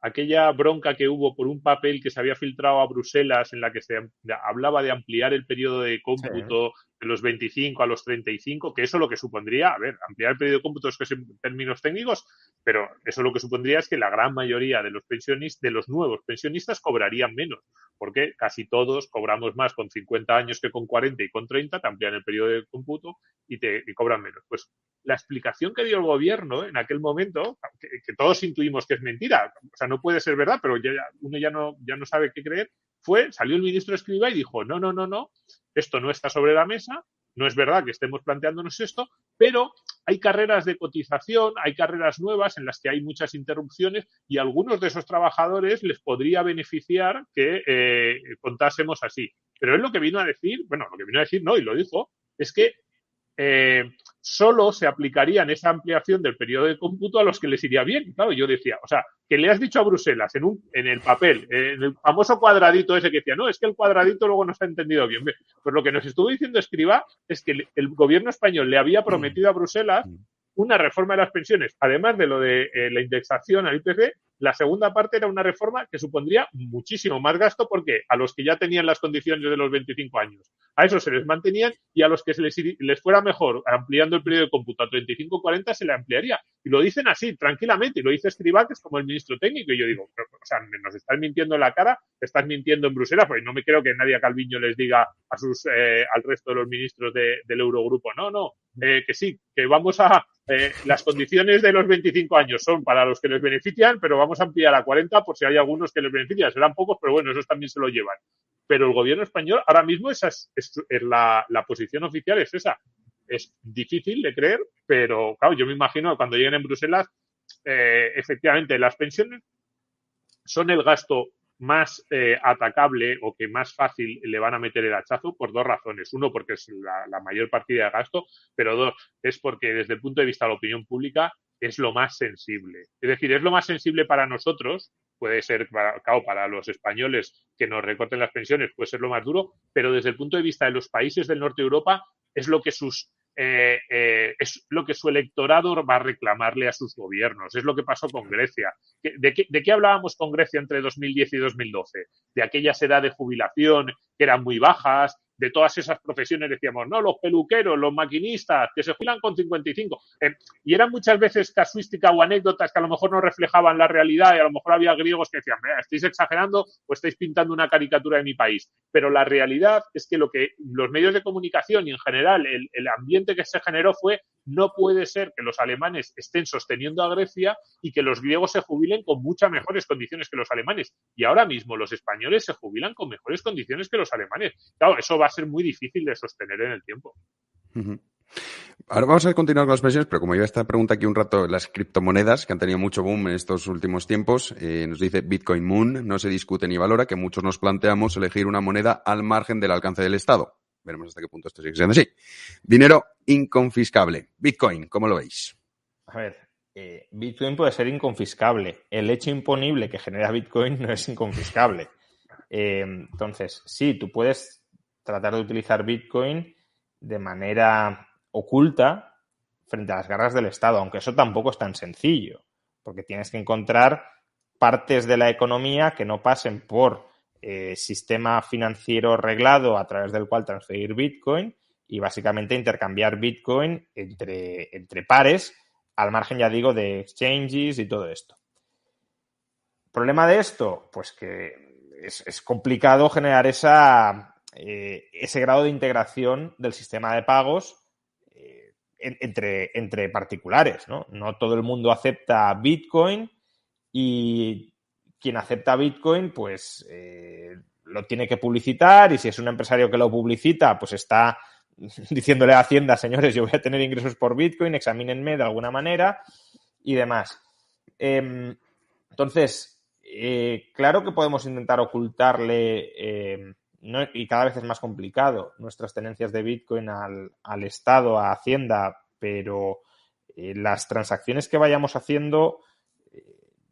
aquella bronca que hubo por un papel que se había filtrado a Bruselas en la que se hablaba de ampliar el periodo de cómputo de los 25 a los 35, que eso lo que supondría, a ver, ampliar el periodo de cómputo es que es en términos técnicos, pero eso lo que supondría es que la gran mayoría de los pensionistas, de los nuevos pensionistas, cobrarían menos, porque casi todos cobramos más con 50 años que con 40 y con 30, te amplían el periodo de cómputo y cobran menos. Pues la explicación que dio el gobierno en aquel momento, que todos intuimos que es mentira, o sea, no puede ser verdad, pero uno ya no sabe qué creer, salió el ministro Escrivá y dijo, no, esto no está sobre la mesa, no es verdad que estemos planteándonos esto, pero hay carreras de cotización, hay carreras nuevas en las que hay muchas interrupciones y a algunos de esos trabajadores les podría beneficiar que contásemos así. Pero él lo que vino a decir, no, y lo dijo, es que solo se aplicarían esa ampliación del periodo de cómputo a los que les iría bien. Claro, yo decía, o sea, que le has dicho a Bruselas en el papel, en el famoso cuadradito ese que decía, no, es que el cuadradito luego no se ha entendido bien. Pues lo que nos estuvo diciendo Escrivá es que el gobierno español le había prometido a Bruselas una reforma de las pensiones, además de lo de la indexación al IPC. La segunda parte era una reforma que supondría muchísimo más gasto porque a los que ya tenían las condiciones de los 25 años, a esos se les mantenían y a los que les fuera mejor ampliando el periodo de cómputo a 35-40 se le ampliaría. Y lo dicen así, tranquilamente, y lo dice Escrivá, que es como el ministro técnico. Y yo digo, o sea, nos estás mintiendo en la cara, estás mintiendo en Bruselas, porque no me creo que Nadia Calviño les diga al resto de los ministros del Eurogrupo, que sí, que vamos a... las condiciones de los 25 años son para los que les benefician, pero vamos a ampliar a 40 por si hay algunos que les benefician. Serán pocos, pero bueno, esos también se lo llevan. Pero el gobierno español, ahora mismo, esa es la posición oficial, es esa. Es difícil de creer, pero claro, yo me imagino que cuando lleguen en Bruselas, efectivamente, las pensiones son el gasto más atacable o que más fácil le van a meter el hachazo por dos razones. Uno, porque es la mayor partida de gasto, pero dos, es porque desde el punto de vista de la opinión pública es lo más sensible. Es decir, es lo más sensible para nosotros, puede ser, para los españoles que nos recorten las pensiones, puede ser lo más duro, pero desde el punto de vista de los países del norte de Europa es lo que es lo que su electorado va a reclamarle a sus gobiernos. Es lo que pasó con Grecia. ¿De qué hablábamos con Grecia entre 2010 y 2012? De aquellas edades de jubilación que eran muy bajas, de todas esas profesiones decíamos, no, los peluqueros, los maquinistas, que se jubilan con 55. Y eran muchas veces casuística o anécdotas que a lo mejor no reflejaban la realidad y a lo mejor había griegos que decían, estáis exagerando o estáis pintando una caricatura de mi país. Pero la realidad es que lo que los medios de comunicación y en general el ambiente que se generó fue, no puede ser que los alemanes estén sosteniendo a Grecia y que los griegos se jubilen con muchas mejores condiciones que los alemanes. Y ahora mismo los españoles se jubilan con mejores condiciones que los alemanes. Claro, eso va a ser muy difícil de sostener en el tiempo. Ahora vamos a continuar con las pensiones, pero como lleva esta pregunta aquí un rato, las criptomonedas, que han tenido mucho boom en estos últimos tiempos, nos dice Bitcoin Moon, no se discute ni valora, que muchos nos planteamos elegir una moneda al margen del alcance del Estado. Veremos hasta qué punto esto sigue siendo así. Dinero inconfiscable. Bitcoin, ¿cómo lo veis? A ver, Bitcoin puede ser inconfiscable. El hecho imponible que genera Bitcoin no es inconfiscable. Entonces, sí, tú puedes tratar de utilizar Bitcoin de manera oculta frente a las garras del Estado, aunque eso tampoco es tan sencillo, porque tienes que encontrar partes de la economía que no pasen por sistema financiero reglado a través del cual transferir Bitcoin y básicamente intercambiar Bitcoin entre pares, al margen, ya digo, de exchanges y todo esto. ¿Problema de esto? Pues que es complicado generar ese grado de integración del sistema de pagos entre particulares, ¿no? No todo el mundo acepta Bitcoin y quien acepta Bitcoin, pues lo tiene que publicitar, y si es un empresario que lo publicita, pues está diciéndole a Hacienda, señores, yo voy a tener ingresos por Bitcoin, examínenme de alguna manera y demás. Entonces, claro que podemos intentar ocultarle, y cada vez es más complicado, nuestras tenencias de Bitcoin al Estado, a Hacienda, pero las transacciones que vayamos haciendo,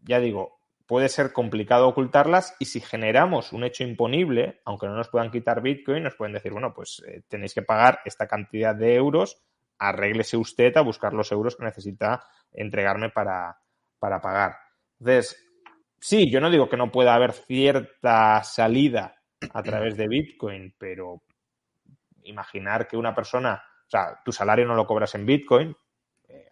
ya digo, puede ser complicado ocultarlas, y si generamos un hecho imponible, aunque no nos puedan quitar Bitcoin, nos pueden decir, bueno, pues tenéis que pagar esta cantidad de euros, arréglese usted a buscar los euros que necesita entregarme para pagar. Entonces, sí, yo no digo que no pueda haber cierta salida a través de Bitcoin, pero imaginar que una persona, o sea, tu salario no lo cobras en Bitcoin,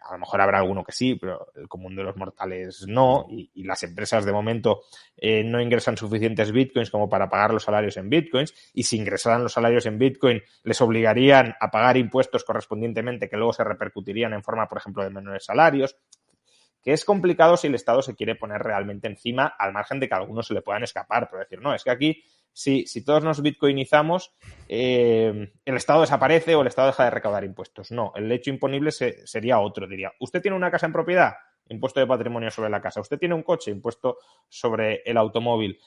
a lo mejor habrá alguno que sí, pero el común de los mortales no, y las empresas de momento no ingresan suficientes Bitcoins como para pagar los salarios en Bitcoins, y si ingresaran los salarios en Bitcoin les obligarían a pagar impuestos correspondientemente que luego se repercutirían en forma, por ejemplo, de menores salarios, que es complicado si el Estado se quiere poner realmente encima, al margen de que a algunos se le puedan escapar, pero decir, no, es que aquí si todos nos bitcoinizamos, el Estado desaparece o el Estado deja de recaudar impuestos. No, el hecho imponible sería otro, diría. ¿Usted tiene una casa en propiedad? Impuesto de patrimonio sobre la casa. ¿Usted tiene un coche? Impuesto sobre el automóvil.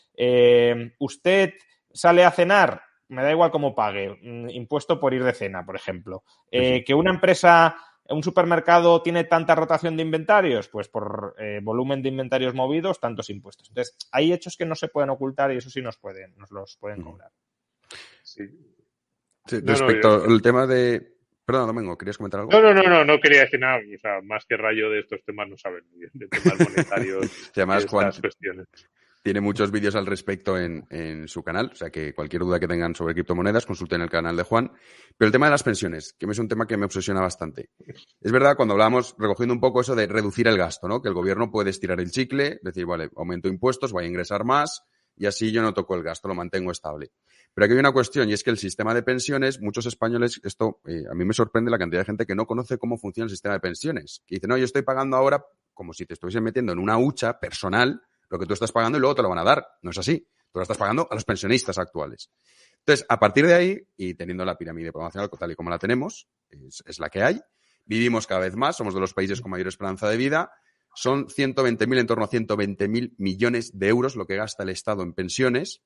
¿Usted sale a cenar? Me da igual cómo pague. Impuesto por ir de cena, por ejemplo. Sí. Que una empresa, un supermercado tiene tanta rotación de inventarios, pues por volumen de inventarios movidos, tantos impuestos. Entonces, hay hechos que no se pueden ocultar y eso sí nos los pueden cobrar. Sí. Sí, respecto al tema de... Perdón, Domingo, ¿querías comentar algo? No quería decir nada. O sea, más que Rayo de estos temas no saben muy bien, de temas monetarios y además, y Juan estas cuestiones. Tiene muchos vídeos al respecto en su canal, o sea que cualquier duda que tengan sobre criptomonedas, consulten el canal de Juan. Pero el tema de las pensiones, que es un tema que me obsesiona bastante. Es verdad, cuando hablábamos, recogiendo un poco eso de reducir el gasto, ¿no? Que el gobierno puede estirar el chicle, decir, vale, aumento impuestos, voy a ingresar más y así yo no toco el gasto, lo mantengo estable. Pero aquí hay una cuestión, y es que el sistema de pensiones, muchos españoles, esto a mí me sorprende la cantidad de gente que no conoce cómo funciona el sistema de pensiones. Que dice, no, yo estoy pagando ahora como si te estuviesen metiendo en una hucha personal lo que tú estás pagando y luego te lo van a dar. No es así. Tú lo estás pagando a los pensionistas actuales. Entonces, a partir de ahí, y teniendo la pirámide poblacional tal y como la tenemos, es la que hay, vivimos cada vez más, somos de los países con mayor esperanza de vida, son 120.000, en torno a 120.000 millones de euros lo que gasta el Estado en pensiones.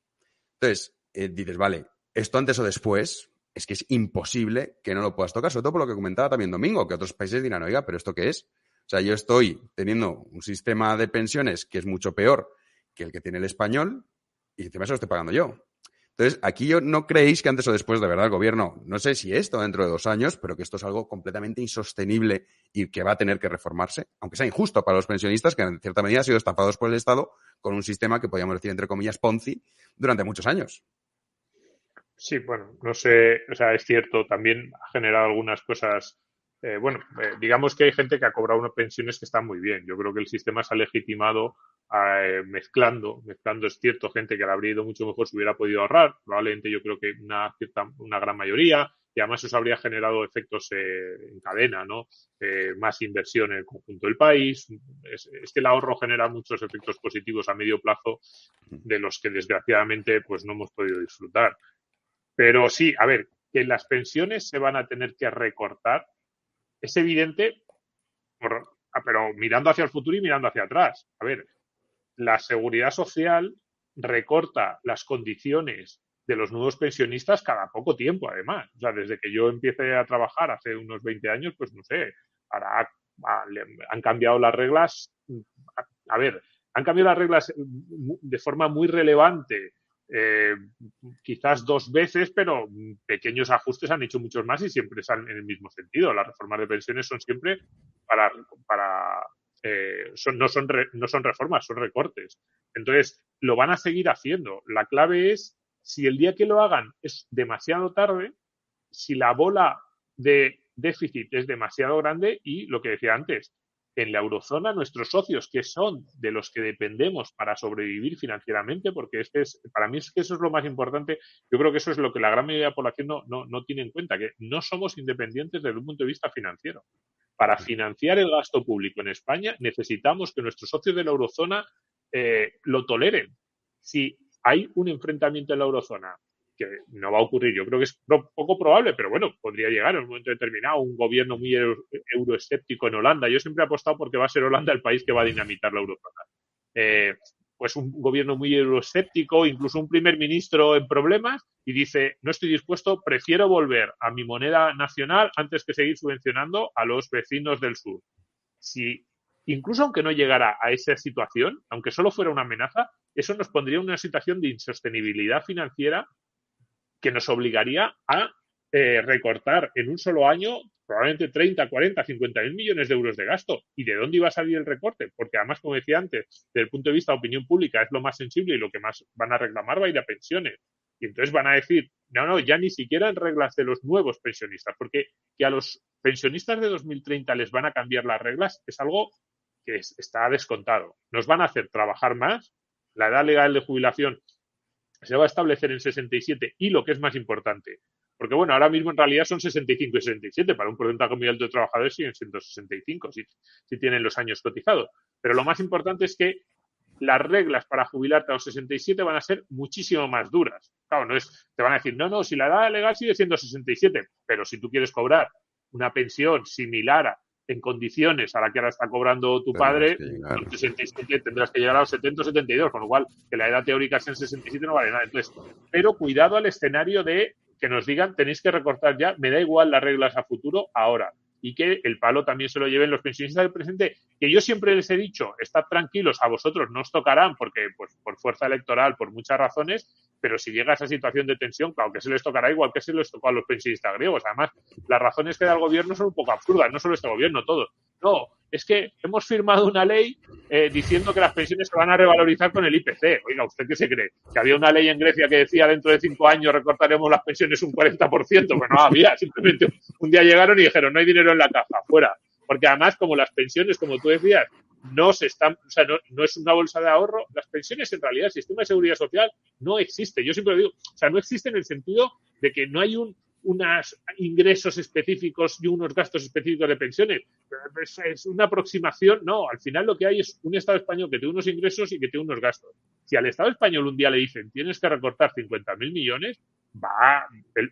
Entonces, dices, vale, esto antes o después es que es imposible que no lo puedas tocar, sobre todo por lo que comentaba también Domingo, que otros países dirán, oiga, ¿pero esto qué es? O sea, yo estoy teniendo un sistema de pensiones que es mucho peor que el que tiene el español y encima eso lo estoy pagando yo. Entonces, aquí yo no creéis que antes o después, de verdad, el gobierno, no sé si esto dentro de 2 años, pero que esto es algo completamente insostenible y que va a tener que reformarse, aunque sea injusto para los pensionistas que en cierta medida han sido estafados por el Estado con un sistema que podríamos decir, entre comillas, Ponzi, durante muchos años. Sí, bueno, no sé, o sea, es cierto, también ha generado algunas cosas. Digamos que hay gente que ha cobrado unas pensiones que están muy bien. Yo creo que el sistema se ha legitimado mezclando, es cierto, gente que le habría ido mucho mejor si hubiera podido ahorrar, probablemente yo creo que una gran mayoría, y además eso habría generado efectos en cadena, ¿no? Más inversión en el conjunto del país. Es que el ahorro genera muchos efectos positivos a medio plazo de los que desgraciadamente pues no hemos podido disfrutar. Pero sí, a ver, que las pensiones se van a tener que recortar es evidente, pero mirando hacia el futuro y mirando hacia atrás. A ver, la seguridad social recorta las condiciones de los nuevos pensionistas cada poco tiempo, además. O sea, desde que yo empecé a trabajar hace unos 20 años, pues no sé, ahora han cambiado las reglas. A ver, han cambiado las reglas de forma muy relevante. Quizás 2 veces, pero pequeños ajustes han hecho muchos más y siempre están en el mismo sentido. Las reformas de pensiones son siempre no son reformas, son recortes. Entonces, lo van a seguir haciendo. La clave es, si el día que lo hagan es demasiado tarde, si la bola de déficit es demasiado grande y, lo que decía antes, en la eurozona, nuestros socios, que son de los que dependemos para sobrevivir financieramente, porque para mí es que eso es lo más importante. Yo creo que eso es lo que la gran mayoría de la población no tiene en cuenta, que no somos independientes desde un punto de vista financiero. Para financiar el gasto público en España necesitamos que nuestros socios de la eurozona lo toleren. Si hay un enfrentamiento en la eurozona, que no va a ocurrir, yo creo que es poco probable, pero bueno, podría llegar en un momento determinado un gobierno muy euroescéptico en Holanda. Yo siempre he apostado porque va a ser Holanda el país que va a dinamitar la eurozona. Pues un gobierno muy euroescéptico, incluso un primer ministro en problemas, y dice, no estoy dispuesto, prefiero volver a mi moneda nacional antes que seguir subvencionando a los vecinos del sur. Si incluso aunque no llegara a esa situación, aunque solo fuera una amenaza, eso nos pondría en una situación de insostenibilidad financiera que nos obligaría a recortar en un solo año probablemente 30, 40, 50.000 millones de euros de gasto. ¿Y de dónde iba a salir el recorte? Porque además, como decía antes, desde el punto de vista de opinión pública es lo más sensible y lo que más van a reclamar va a ir a pensiones. Y entonces van a decir, no, ya ni siquiera en reglas de los nuevos pensionistas, porque que a los pensionistas de 2030 les van a cambiar las reglas es algo que está descontado. Nos van a hacer trabajar más, la edad legal de jubilación se va a establecer en 67 y lo que es más importante, porque bueno, ahora mismo en realidad son 65 y 67, para un porcentaje muy alto de trabajadores siguen siendo 65 si tienen los años cotizados, pero lo más importante es que las reglas para jubilarte a los 67 van a ser muchísimo más duras. Claro, te van a decir, no, si la edad legal sigue siendo 67, pero si tú quieres cobrar una pensión similar en condiciones a la que ahora está cobrando tu padre, en 67 tendrás que llegar a los 70 o 72, con lo cual que la edad teórica sea en 67 no vale nada. Entonces, pero cuidado al escenario de que nos digan tenéis que recortar ya, me da igual las reglas a futuro ahora. Y que el palo también se lo lleven los pensionistas del presente, que yo siempre les he dicho, estad tranquilos, a vosotros no os tocarán, porque pues por fuerza electoral, por muchas razones, pero si llega a esa situación de tensión, claro que se les tocará igual que se les tocó a los pensionistas griegos. Además, las razones que da el gobierno son un poco absurdas, no solo este gobierno, todos. No, es que hemos firmado una ley diciendo que las pensiones se van a revalorizar con el IPC. Oiga, ¿usted qué se cree? ¿Que había una ley en Grecia que decía dentro de 5 años recortaremos las pensiones un 40%? Pues no había, simplemente un día llegaron y dijeron no hay dinero en la caja, fuera. Porque además, como las pensiones, como tú decías, no es una bolsa de ahorro, las pensiones en realidad, el sistema de seguridad social no existe. Yo siempre digo, no existe en el sentido de que no hay unos ingresos específicos y unos gastos específicos de pensiones. Es una aproximación, no, al final lo que hay es un Estado español que tiene unos ingresos y que tiene unos gastos. Si al Estado español un día le dicen tienes que recortar 50.000 millones,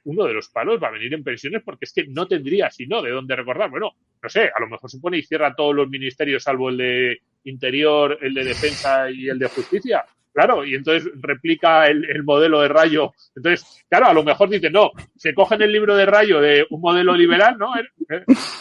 uno de los palos va a venir en pensiones porque es que no tendría, si no, de dónde recortar. Bueno, no sé, a lo mejor se pone y cierra todos los ministerios salvo el de Interior, el de Defensa y el de Justicia. Claro, y entonces replica el modelo de Rayo. Entonces, claro, a lo mejor dicen, no, se cogen el libro de Rayo de un modelo liberal, ¿no?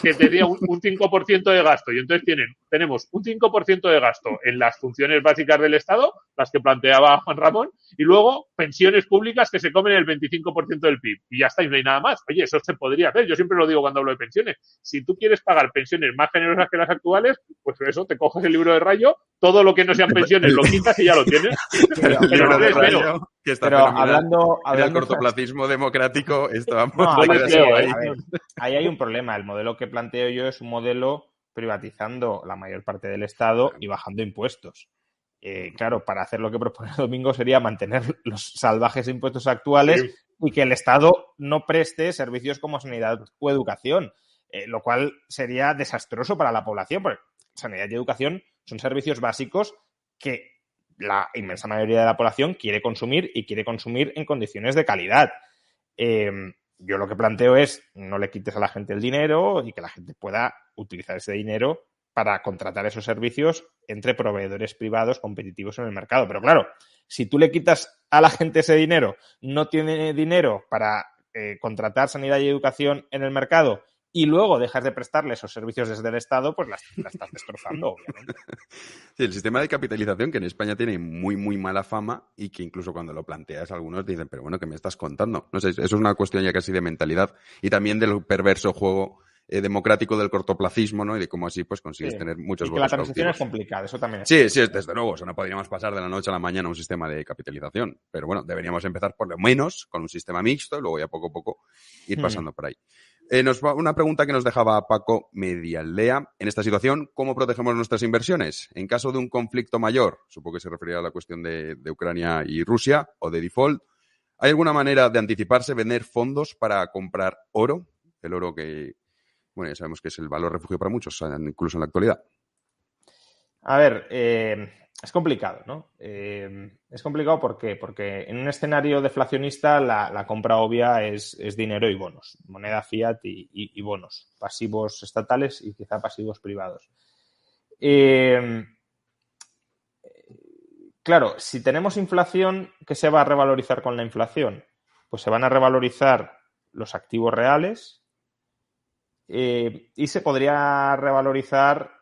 Que tenía un 5% de gasto. Y entonces tenemos un 5% de gasto en las funciones básicas del Estado, las que planteaba Juan Ramón, y luego pensiones públicas que se comen el 25% del PIB. Y ya está, y no hay nada más. Oye, eso se podría hacer. Yo siempre lo digo cuando hablo de pensiones. Si tú quieres pagar pensiones más generosas que las actuales, pues eso, te coges el libro de Rayo, todo lo que no sean pensiones lo quitas y ya lo tienes. Pero hablando del cortoplacismo democrático, ahí hay un problema. El modelo que planteo yo es un modelo privatizando la mayor parte del Estado y bajando impuestos. Claro, para hacer lo que propone Domingo sería mantener los salvajes impuestos actuales y que el Estado no preste servicios como sanidad o educación, lo cual sería desastroso para la población, porque sanidad y educación son servicios básicos que la inmensa mayoría de la población quiere consumir y quiere consumir en condiciones de calidad. Yo lo que planteo es no le quites a la gente el dinero y que la gente pueda utilizar ese dinero para contratar esos servicios entre proveedores privados competitivos en el mercado. Pero claro, si tú le quitas a la gente ese dinero, no tiene dinero para contratar sanidad y educación en el mercado y luego dejas de prestarle esos servicios desde el Estado, pues la estás destrozando, obviamente. Sí, el sistema de capitalización que en España tiene muy, muy mala fama y que incluso cuando lo planteas algunos dicen, pero bueno, ¿qué me estás contando? No sé, eso es una cuestión ya casi de mentalidad y también del perverso juego democrático del cortoplacismo, ¿no? Y de cómo así pues consigues tener muchos votos. Y que la transición es complicada, eso también es. Sí, desde luego, no podríamos pasar de la noche a la mañana a un sistema de capitalización, pero bueno, deberíamos empezar por lo menos con un sistema mixto y luego ya poco a poco ir pasando por ahí. Una pregunta que nos dejaba Paco Medialdea. En esta situación, ¿cómo protegemos nuestras inversiones? En caso de un conflicto mayor, supongo que se refería a la cuestión de Ucrania y Rusia, o de default, ¿hay alguna manera de anticiparse, vender fondos para comprar oro? El oro que, bueno, ya sabemos que es el valor refugio para muchos, incluso en la actualidad. A ver, es complicado, ¿no? Es complicado porque en un escenario deflacionista la compra obvia es dinero y bonos, moneda fiat y bonos, pasivos estatales y quizá pasivos privados. Claro, si tenemos inflación, ¿qué se va a revalorizar con la inflación? Pues se van a revalorizar los activos reales y se podría revalorizar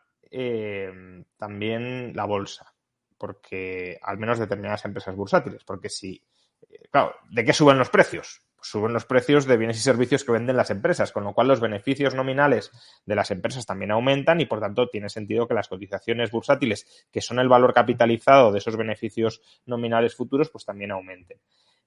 también la bolsa, porque al menos determinadas empresas bursátiles, porque si, claro, ¿de qué suben los precios? Pues suben los precios de bienes y servicios que venden las empresas, con lo cual los beneficios nominales de las empresas también aumentan y, por tanto, tiene sentido que las cotizaciones bursátiles, que son el valor capitalizado de esos beneficios nominales futuros, pues también aumenten.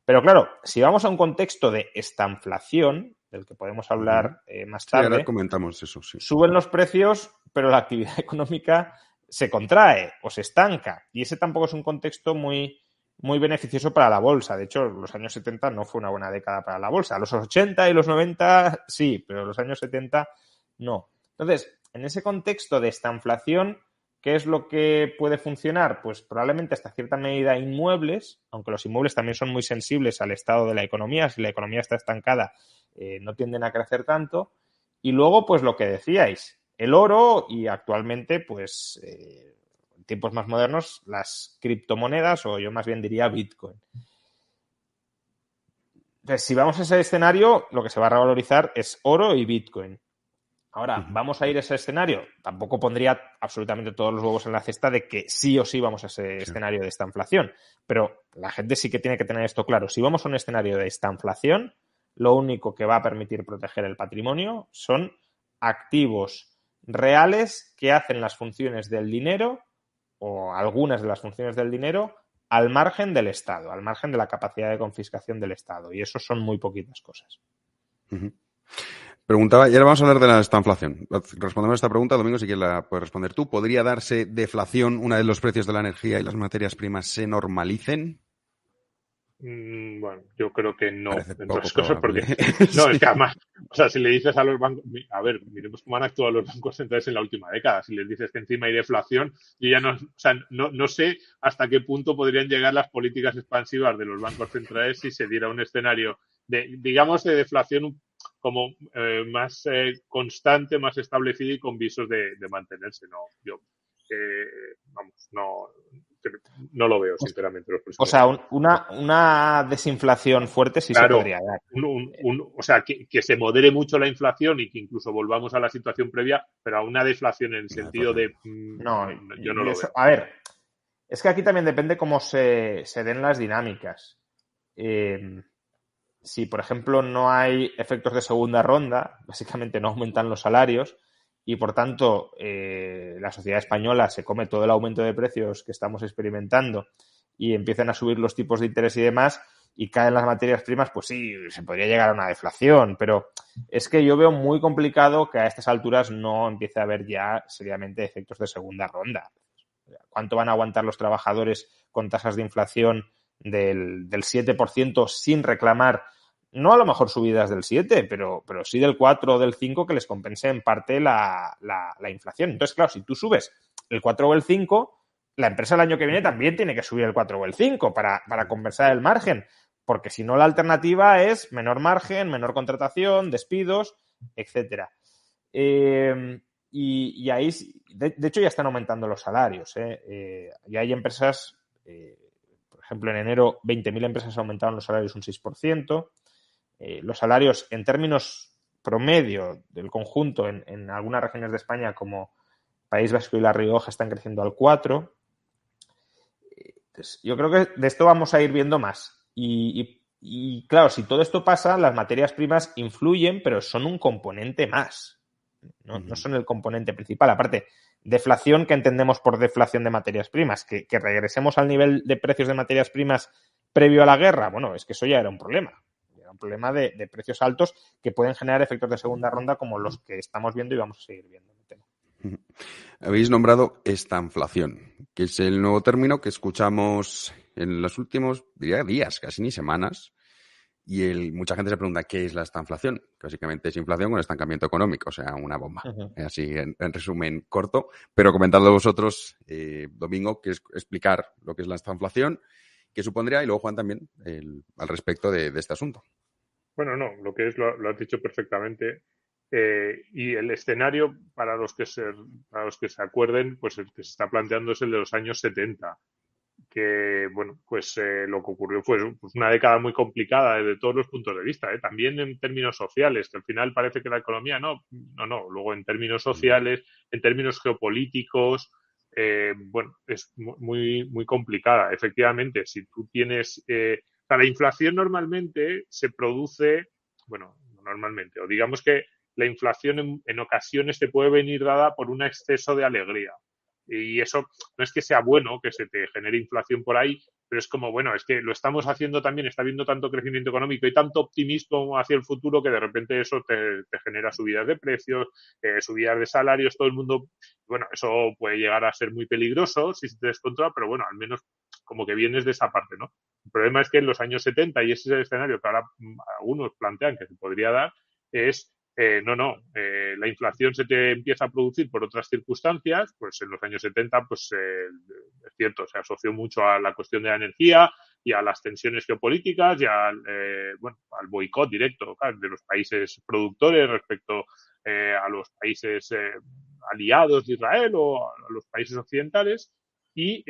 Pero claro, si vamos a un contexto de estanflación, del que podemos hablar más tarde, ahora comentamos eso, sí. Suben los precios, pero la actividad económica se contrae o se estanca. Y ese tampoco es un contexto muy beneficioso para la bolsa. De hecho, los años 70 no fue una buena década para la bolsa. Los 80 y los 90 sí, pero los años 70 no. Entonces, en ese contexto de estanflación, ¿qué es lo que puede funcionar? Pues probablemente hasta cierta medida inmuebles, aunque los inmuebles también son muy sensibles al estado de la economía. Si la economía está estancada, no tienden a crecer tanto. Y luego, pues lo que decíais, el oro y actualmente, pues, en tiempos más modernos, las criptomonedas, o yo más bien diría Bitcoin. Entonces, si vamos a ese escenario, lo que se va a revalorizar es oro y Bitcoin. Ahora, ¿vamos a ir a ese escenario? Tampoco pondría absolutamente todos los huevos en la cesta de que sí o sí vamos a ese escenario de estanflación. Pero la gente sí que tiene que tener esto claro. Si vamos a un escenario de estanflación, lo único que va a permitir proteger el patrimonio son activos reales que hacen las funciones del dinero o algunas de las funciones del dinero al margen del Estado, al margen de la capacidad de confiscación del Estado. Y eso son muy poquitas cosas. Preguntaba, y ahora vamos a hablar de la estanflación. Respondemos a esta pregunta, Domingo, si quieres la puedes responder tú. ¿Podría darse deflación una vez los precios de la energía y las materias primas se normalicen? Bueno, yo creo que no, entre otras cosas, porque sí. no, es que además, o sea, si le dices a los bancos, a ver, miremos cómo han actuado los bancos centrales en la última década, si les dices que encima hay deflación, yo ya no, o sea, no sé hasta qué punto podrían llegar las políticas expansivas de los bancos centrales si se diera un escenario de, digamos, de deflación como más constante, más establecido y con visos de mantenerse, ¿no? Yo, vamos, no lo veo, sinceramente. O sea, una desinflación fuerte sí se podría dar. O sea, que se modere mucho la inflación y que incluso volvamos a la situación previa, pero a una deflación en el sentido de... No, yo no lo veo. A ver, es que aquí también depende cómo se den las dinámicas. Si, por ejemplo, no hay efectos de segunda ronda, básicamente no aumentan los salarios, y, por tanto, la sociedad española se come todo el aumento de precios que estamos experimentando y empiezan a subir los tipos de interés y demás y caen las materias primas, pues sí, se podría llegar a una deflación, pero es que yo veo muy complicado que a estas alturas no empiece a haber ya seriamente efectos de segunda ronda. ¿Cuánto van a aguantar los trabajadores con tasas de inflación del 7% sin reclamar? No a lo mejor subidas del 7, pero sí del 4 o del 5 que les compense en parte la inflación. Entonces, claro, si tú subes el 4 o el 5, la empresa el año que viene también tiene que subir el 4 o el 5 para compensar el margen, porque si no la alternativa es menor margen, menor contratación, despidos, etcétera. Y ahí, de hecho, ya están aumentando los salarios. Ya hay empresas, por ejemplo, en enero 20.000 empresas aumentaron los salarios un 6%. Los salarios en términos promedio del conjunto en algunas regiones de España como País Vasco y La Rioja están creciendo al 4%. Entonces, yo creo que de esto vamos a ir viendo más. Y claro, si todo esto pasa, las materias primas influyen, pero son un componente más. No son el componente principal. Aparte, deflación, ¿qué entendemos por deflación de materias primas? ¿Que regresemos al nivel de precios de materias primas previo a la guerra? Bueno, es que eso ya era un problema. un problema de precios altos que pueden generar efectos de segunda ronda como los que estamos viendo y vamos a seguir viendo. Habéis nombrado estanflación, que es el nuevo término que escuchamos en los últimos, diría, días, casi ni semanas. Y mucha gente se pregunta qué es la estanflación. Que básicamente es inflación con estancamiento económico, o sea, una bomba. Así, en resumen corto. Pero comentadlo vosotros, Domingo, que es explicar lo que es la estanflación, qué supondría, y luego Juan también al respecto de este asunto. Bueno, no, lo que es lo has dicho perfectamente. Y el escenario, para los que se acuerden, pues el que se está planteando es el de los años 70, que, bueno, pues lo que ocurrió fue pues, una década muy complicada desde todos los puntos de vista, también en términos sociales, que al final parece que la economía no, luego en términos sociales, en términos geopolíticos, bueno, es muy, muy complicada. Efectivamente, si tú tienes... o sea, la inflación normalmente se produce, bueno, normalmente, o digamos que la inflación en ocasiones te puede venir dada por un exceso de alegría. Y eso no es que sea bueno que se te genere inflación por ahí, pero es como, bueno, es que lo estamos haciendo también, está habiendo tanto crecimiento económico y tanto optimismo hacia el futuro que de repente eso te genera subidas de precios, subidas de salarios, todo el mundo, bueno, eso puede llegar a ser muy peligroso si se te descontrola, pero bueno, al menos como que vienes de esa parte, ¿no? El problema es que en los años 70, y ese es el escenario que ahora algunos plantean que se podría dar, es la inflación se te empieza a producir por otras circunstancias, pues en los años 70, pues es cierto, se asoció mucho a la cuestión de la energía y a las tensiones geopolíticas y al boicot directo, claro, de los países productores respecto a los países aliados de Israel o a los países occidentales y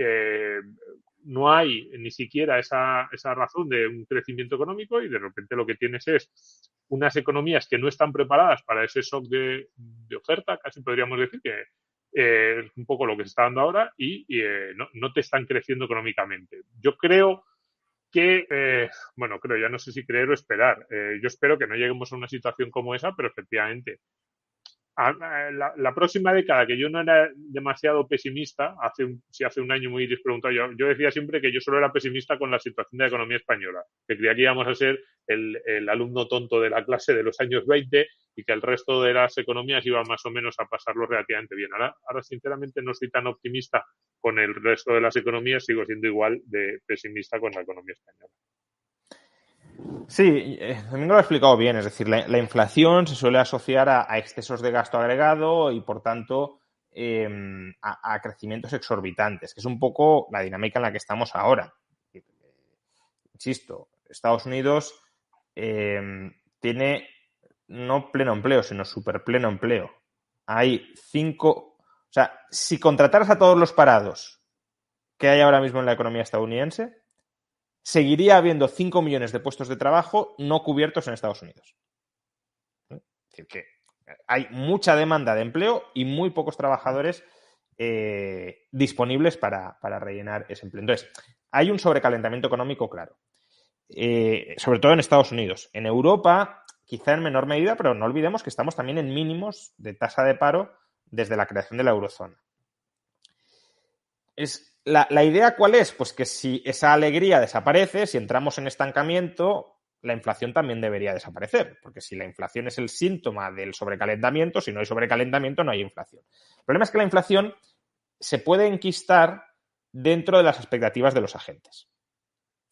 no hay ni siquiera esa razón de un crecimiento económico y de repente lo que tienes es unas economías que no están preparadas para ese shock de oferta, casi podríamos decir que es un poco lo que se está dando ahora y no te están creciendo económicamente. Yo creo que, ya no sé si creer o esperar. Yo espero que no lleguemos a una situación como esa, pero efectivamente la próxima década, que yo no era demasiado pesimista, si hace un año me hubierais preguntado, yo decía siempre que yo solo era pesimista con la situación de la economía española, que creía que íbamos a ser el alumno tonto de la clase de los años 20 y que el resto de las economías iban más o menos a pasarlo relativamente bien. Ahora sinceramente no soy tan optimista con el resto de las economías, sigo siendo igual de pesimista con la economía española. Sí, Domingo lo ha explicado bien, es decir, la inflación se suele asociar a excesos de gasto agregado y, por tanto, a crecimientos exorbitantes, que es un poco la dinámica en la que estamos ahora. Insisto, Estados Unidos tiene no pleno empleo, sino superpleno empleo. Hay 5... O sea, si contrataras a todos los parados que hay ahora mismo en la economía estadounidense, seguiría habiendo 5 millones de puestos de trabajo no cubiertos en Estados Unidos. Es decir, que hay mucha demanda de empleo y muy pocos trabajadores disponibles para rellenar ese empleo. Entonces, hay un sobrecalentamiento económico claro. Sobre todo en Estados Unidos. En Europa, quizá en menor medida, pero no olvidemos que estamos también en mínimos de tasa de paro desde la creación de la eurozona. ¿La idea cuál es? Pues que si esa alegría desaparece, si entramos en estancamiento, la inflación también debería desaparecer, porque si la inflación es el síntoma del sobrecalentamiento, si no hay sobrecalentamiento no hay inflación. El problema es que la inflación se puede enquistar dentro de las expectativas de los agentes.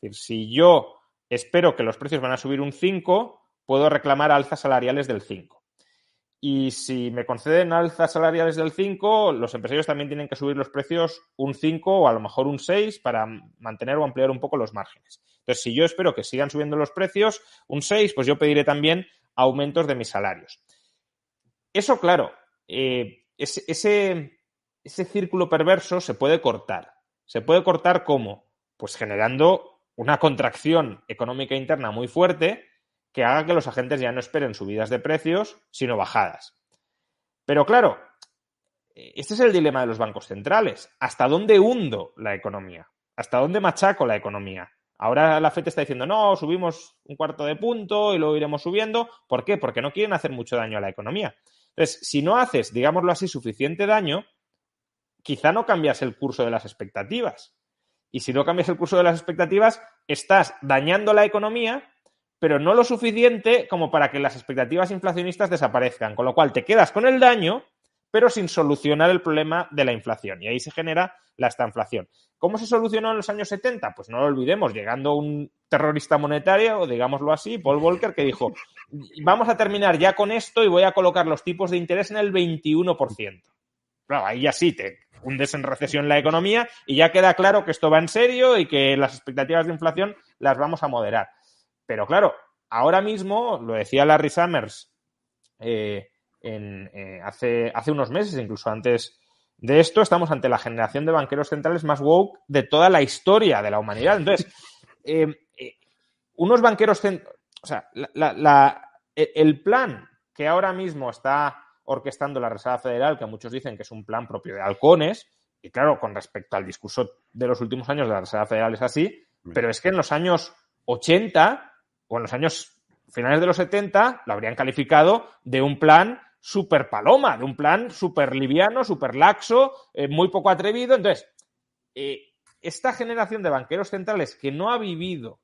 Es decir, si yo espero que los precios van a subir un 5, puedo reclamar alzas salariales del 5. Y si me conceden alzas salariales del 5, los empresarios también tienen que subir los precios un 5 o a lo mejor un 6 para mantener o ampliar un poco los márgenes. Entonces, si yo espero que sigan subiendo los precios, un 6, pues yo pediré también aumentos de mis salarios. Eso, claro, ese círculo perverso se puede cortar. ¿Se puede cortar cómo? Pues generando una contracción económica interna muy fuerte que haga que los agentes ya no esperen subidas de precios, sino bajadas. Pero claro, este es el dilema de los bancos centrales. ¿Hasta dónde hundo la economía? ¿Hasta dónde machaco la economía? Ahora la FED está diciendo, no, subimos un cuarto de punto y luego iremos subiendo. ¿Por qué? Porque no quieren hacer mucho daño a la economía. Entonces, si no haces, digámoslo así, suficiente daño, quizá no cambias el curso de las expectativas. Y si no cambias el curso de las expectativas, estás dañando la economía, pero no lo suficiente como para que las expectativas inflacionistas desaparezcan, con lo cual te quedas con el daño, pero sin solucionar el problema de la inflación. Y ahí se genera la estanflación. ¿Cómo se solucionó en los años 70? Pues no lo olvidemos, llegando un terrorista monetario, o digámoslo así, Paul Volcker, que dijo, vamos a terminar ya con esto y voy a colocar los tipos de interés en el 21%. Claro, ahí ya sí te hundes en recesión la economía y ya queda claro que esto va en serio y que las expectativas de inflación las vamos a moderar. Pero claro, ahora mismo, lo decía Larry Summers hace unos meses, incluso antes de esto, estamos ante la generación de banqueros centrales más woke de toda la historia de la humanidad. Entonces, unos banqueros centrales, o sea, el plan que ahora mismo está orquestando la Reserva Federal, que muchos dicen que es un plan propio de halcones, y claro, con respecto al discurso de los últimos años de la Reserva Federal es así, pero es que en los años 80 o en los años finales de los 70 lo habrían calificado de un plan súper paloma, de un plan súper liviano, súper laxo, muy poco atrevido. Entonces, esta generación de banqueros centrales que no ha vivido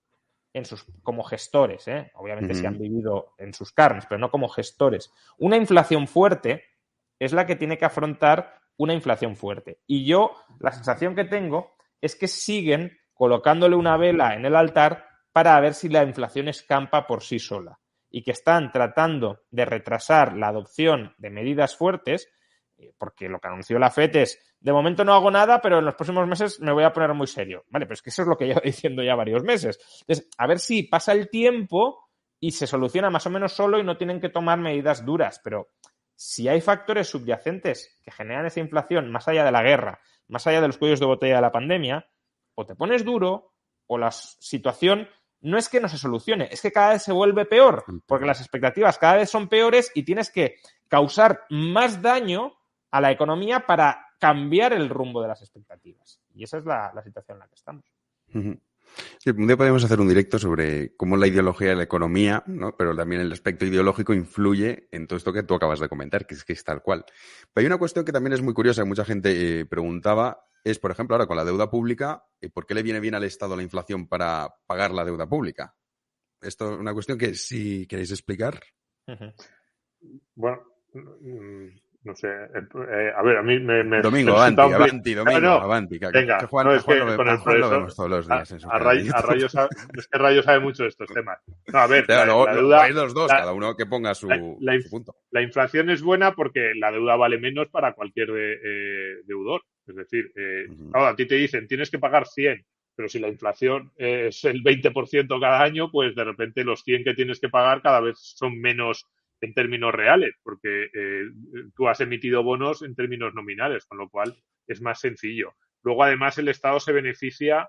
como gestores, obviamente sí han vivido en sus carnes, pero no como gestores, una inflación fuerte es la que tiene que afrontar una inflación fuerte. Y yo, la sensación que tengo es que siguen colocándole una vela en el altar para ver si la inflación escampa por sí sola y que están tratando de retrasar la adopción de medidas fuertes, porque lo que anunció la FED es, de momento no hago nada, pero en los próximos meses me voy a poner muy serio. Vale, pero es que eso es lo que llevo diciendo ya varios meses. Entonces, a ver si pasa el tiempo y se soluciona más o menos solo y no tienen que tomar medidas duras. Pero si hay factores subyacentes que generan esa inflación más allá de la guerra, más allá de los cuellos de botella de la pandemia, o te pones duro o la situación no es que no se solucione, es que cada vez se vuelve peor, porque las expectativas cada vez son peores y tienes que causar más daño a la economía para cambiar el rumbo de las expectativas. Y esa es la situación en la que estamos. Sí, un día podemos hacer un directo sobre cómo la ideología de la economía, ¿no? Pero también el aspecto ideológico influye en todo esto que tú acabas de comentar, que es tal cual. Pero hay una cuestión que también es muy curiosa, que mucha gente preguntaba, es, por ejemplo, ahora con la deuda pública, ¿por qué le viene bien al Estado la inflación para pagar la deuda pública? Esto es una cuestión que si queréis explicar. Bueno, no sé. A ver, a mí me Domingo, avanti, avanti. Venga, que Juan, no, es que Juan con el Juan lo vemos todos los días en su canal. es que Rayo sabe mucho de estos temas. No, a ver, Claro, la deuda... vais los dos, cada uno que ponga su punto. La inflación es buena porque la deuda vale menos para cualquier deudor. Es decir, a ti te dicen, tienes que pagar 100, pero si la inflación es el 20% cada año, pues de repente los 100 que tienes que pagar cada vez son menos en términos reales, porque tú has emitido bonos en términos nominales, con lo cual es más sencillo. Luego, además, el Estado se beneficia